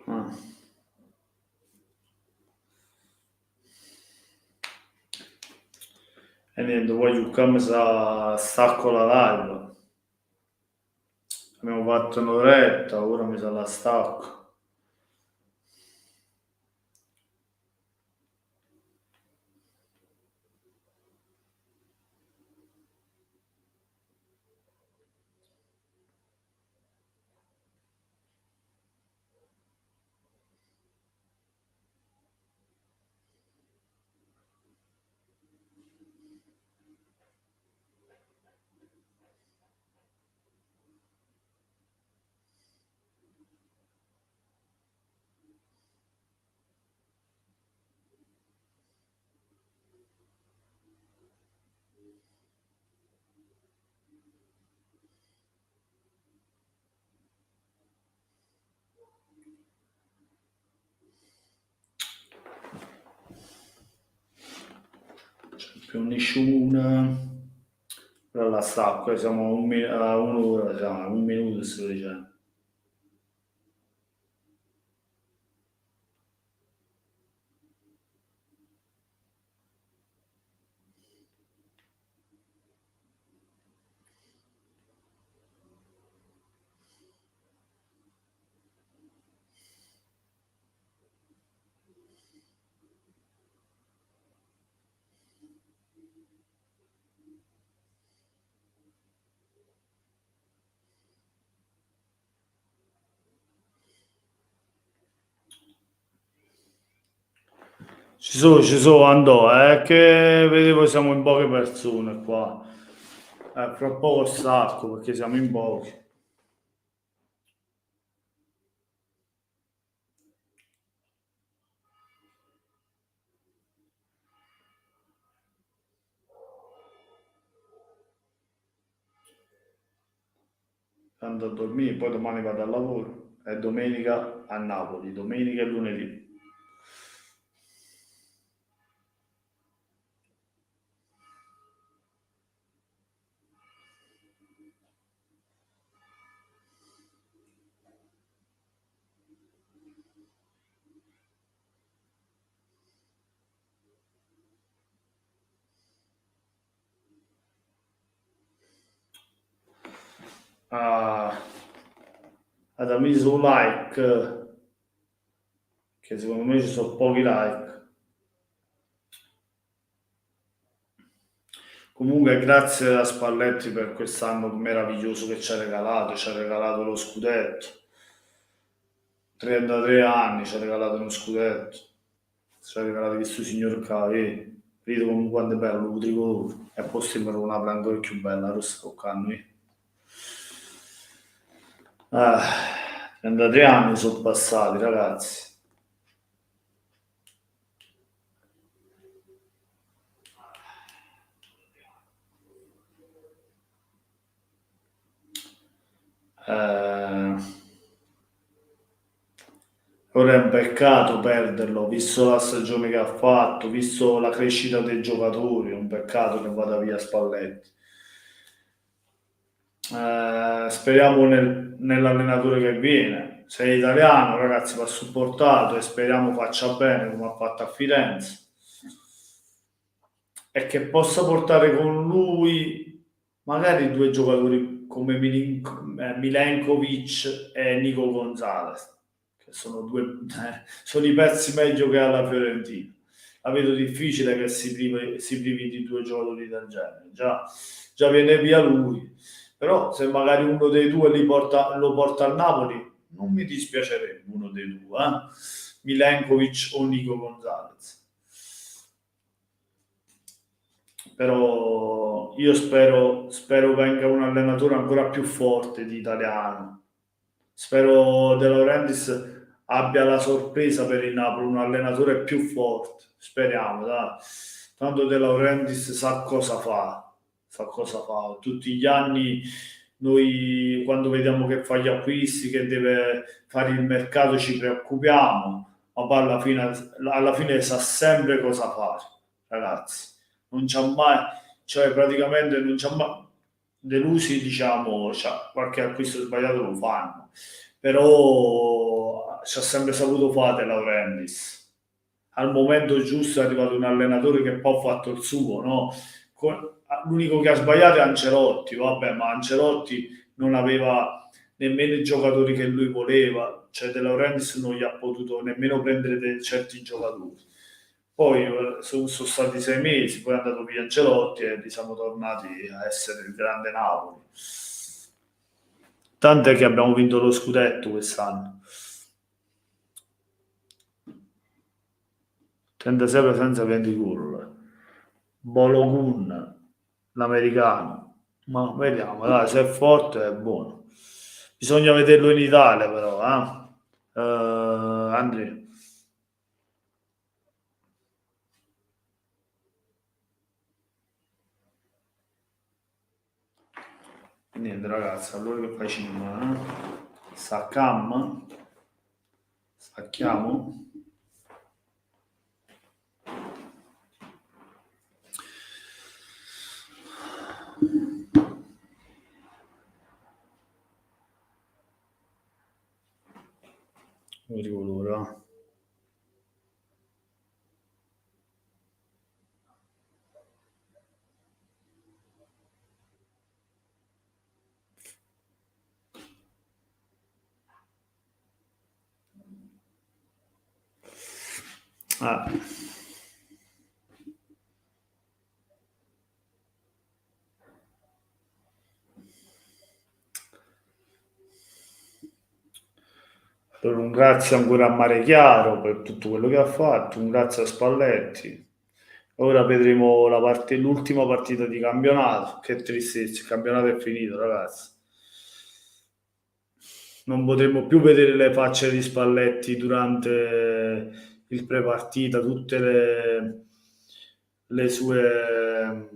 Ah. E niente, poi giocare stacco la live. Abbiamo fatto un'oretta, ora mi sa la stacco. Più nessuna. Però la stacco, siamo a un'ora, siamo a un minuto sto dicendo. Ci sono, andò, che vedevo siamo in poche persone qua. Fra poco stacco perché siamo in pochi. Andò a dormire, poi domani vado al lavoro. E domenica a Napoli, domenica e lunedì. ad amici su like, che secondo me ci sono pochi like. Comunque grazie a Spalletti per quest'anno meraviglioso che ci ha regalato lo scudetto. 33 anni ci ha regalato uno scudetto. Ci ha regalato questo signor qua, vedo come quanto è bello il tricolore. E poi sembra un'apre ancora più bella, rossa con canne. 33 anni sono passati, ragazzi. Eh, ora è un peccato perderlo, visto la stagione che ha fatto, visto la crescita dei giocatori, è un peccato che vada via Spalletti. Speriamo nell'allenatore che viene. Se è italiano, ragazzi, va supportato e speriamo faccia bene come ha fatto a Firenze e che possa portare con lui magari due giocatori come Milenkovic e Nico Gonzalez, che sono sono i pezzi meglio che alla Fiorentina. La vedo difficile che si privi di due giocatori del genere. Già viene via lui, però se magari uno dei due lo porta al Napoli, non mi dispiacerebbe uno dei due, Milenkovic o Nico Gonzalez. Però io spero venga un allenatore ancora più forte di italiano. Spero De Laurentiis abbia la sorpresa per il Napoli, un allenatore più forte. Speriamo, dai. Tanto De Laurentiis sa cosa fa. Tutti gli anni noi quando vediamo che fa gli acquisti, che deve fare il mercato, ci preoccupiamo, ma poi alla fine sa sempre cosa fare, ragazzi. Non c'ha mai, cioè praticamente non c'ha mai delusi, diciamo, cioè, qualche acquisto sbagliato lo fanno, però ci ha sempre saputo fare De Laurentiis. Al momento giusto è arrivato un allenatore che poi ha fatto il suo, no? L'unico che ha sbagliato è Ancelotti, vabbè, ma Ancelotti non aveva nemmeno i giocatori che lui voleva, cioè De Laurentiis non gli ha potuto nemmeno prendere certi giocatori. Poi sono stati 6 mesi, poi è andato via Ancelotti e siamo tornati a essere il grande Napoli. Tant'è che abbiamo vinto lo scudetto quest'anno. 36 presenze, 20 gol. Bologun, l'americano. Ma vediamo, dai, se è forte è buono. Bisogna vederlo in Italia però, Andrea. Niente ragazzi, allora che facciamo? Staccam? Stacchiamo? Non dico l'ora. Ah. Allora, un grazie ancora a Mare Chiaro per tutto quello che ha fatto, un grazie a Spalletti. Ora vedremo l'ultima partita di campionato. Che tristezza, il campionato è finito, ragazzi. Non potremo più vedere le facce di Spalletti durante il pre-partita, tutte le sue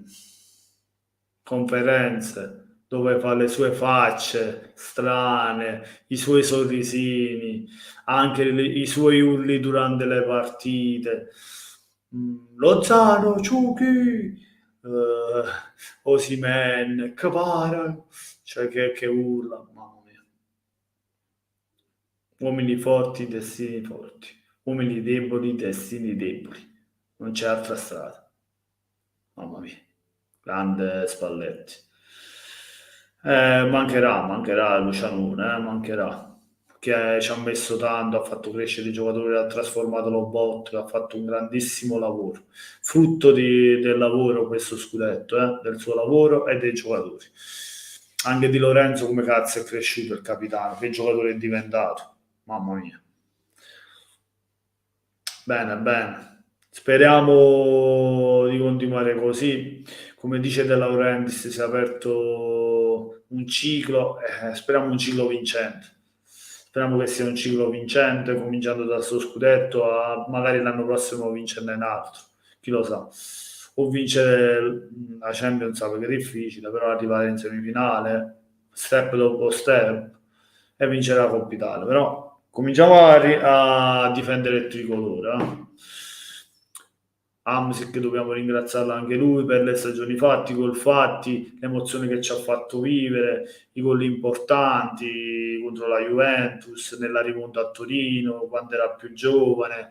conferenze dove fa le sue facce strane, i suoi sorrisini, anche i suoi urli durante le partite. Lozano, Ciuchi, Osimen, Kvara, cioè che urla, mamma mia. Uomini forti, destini forti. Uomini deboli, destini deboli. Non c'è altra strada. Mamma mia. Grande Spalletti. Mancherà Lucianone, mancherà. Che ci ha messo tanto, ha fatto crescere i giocatori, ha trasformato lo bot, ha fatto un grandissimo lavoro. Frutto del lavoro questo scudetto, del suo lavoro e dei giocatori. Anche Di Lorenzo come cazzo è cresciuto il capitano, che giocatore è diventato. Mamma mia. Bene, bene. Speriamo di continuare così. Come dice De Laurentiis, si è aperto un ciclo, speriamo un ciclo vincente. Speriamo che sia un ciclo vincente, cominciando dal suo scudetto, a magari l'anno prossimo vincerne un altro. Chi lo sa. O vincere la Champions, perché è difficile, però arrivare in semifinale, step dopo step, e vincere la Coppa Italia. Però cominciamo a difendere il tricolore. Hamsik dobbiamo ringraziarlo anche lui per le stagioni fatte, i gol fatti, l'emozione che ci ha fatto vivere, i gol importanti contro la Juventus, nella rimonta a Torino, quando era più giovane,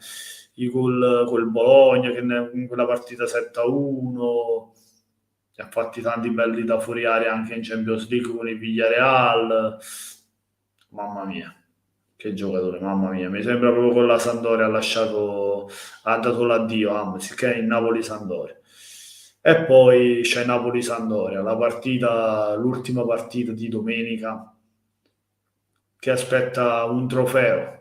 i gol col Bologna che in quella partita 7-1, ne ha fatti tanti belli da fuori area anche in Champions League con il Villarreal. Mamma mia, che giocatore, mamma mia, mi sembra proprio con la Sampdoria ha dato l'addio Hamsik, che è in Napoli-Sampdoria. E poi c'è Napoli-Sampdoria, l'ultima partita di domenica, che aspetta un trofeo,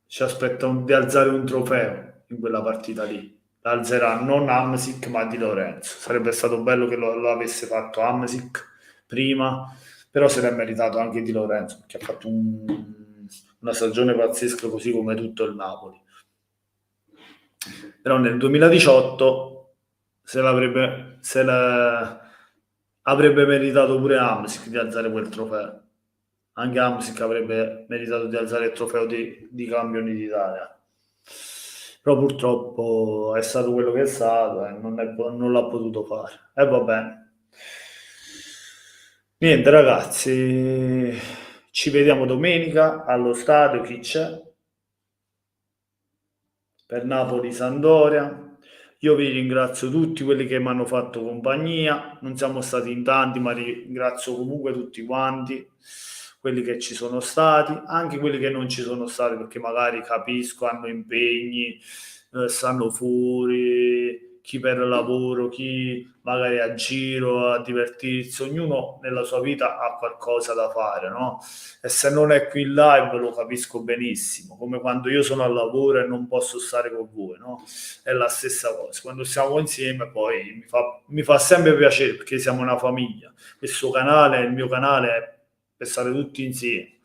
ci aspetta di alzare un trofeo in quella partita lì. L'alzerà non Hamsik ma Di Lorenzo. Sarebbe stato bello che lo avesse fatto Hamsik prima, però se l'è meritato anche Di Lorenzo, perché ha fatto una stagione pazzesca così come tutto il Napoli. Però nel 2018 avrebbe meritato pure Hamsik di alzare quel trofeo. Anche Hamsik avrebbe meritato di alzare il trofeo di campioni d'Italia. Però purtroppo è stato quello che è stato e non l'ha potuto fare. E va bene. Niente ragazzi, ci vediamo domenica allo stadio, chi c'è? Per Napoli-Sandoria. Io vi ringrazio tutti quelli che mi hanno fatto compagnia, non siamo stati in tanti, ma ringrazio comunque tutti quanti, quelli che ci sono stati, anche quelli che non ci sono stati perché magari capisco, hanno impegni, stanno fuori, chi per lavoro, chi magari a giro, a divertirsi, ognuno nella sua vita ha qualcosa da fare, no? E se non è qui in live lo capisco benissimo, come quando io sono al lavoro e non posso stare con voi, no? È la stessa cosa. Quando siamo insieme poi mi fa sempre piacere perché siamo una famiglia. Questo canale, il mio canale, è per stare tutti insieme.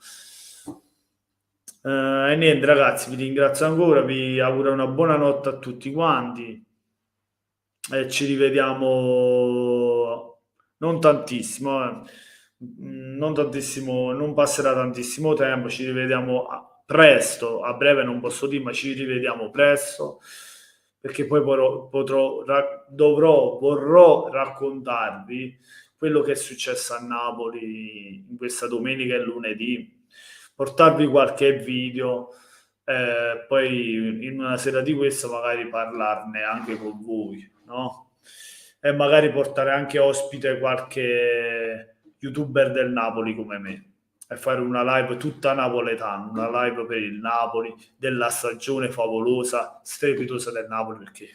E niente ragazzi, vi ringrazio ancora, vi auguro una buona notte a tutti quanti e ci rivediamo non tantissimo, non tantissimo, non passerà tantissimo tempo, ci rivediamo presto, a breve non posso dire, ma ci rivediamo presto, perché poi vorrò raccontarvi quello che è successo a Napoli in questa domenica e lunedì, portarvi qualche video, poi in una sera di questa magari parlarne anche con voi, no? E magari portare anche ospite qualche youtuber del Napoli come me e fare una live tutta napoletana, una live per il Napoli, della stagione favolosa, strepitosa del Napoli, perché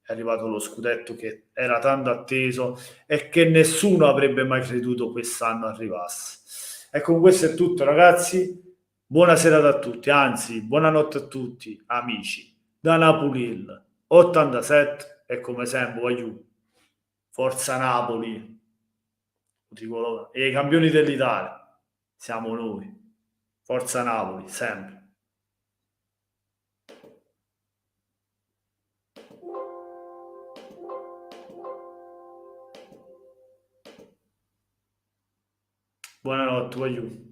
è arrivato lo scudetto che era tanto atteso e che nessuno avrebbe mai creduto quest'anno arrivasse. E con questo è tutto, ragazzi. Buona serata a tutti, anzi, buonanotte a tutti, amici. Da Napoli 87 e come sempre, voglio Forza Napoli, tricolore. E i campioni dell'Italia siamo noi. Forza Napoli, sempre. Buonanotte, voglio.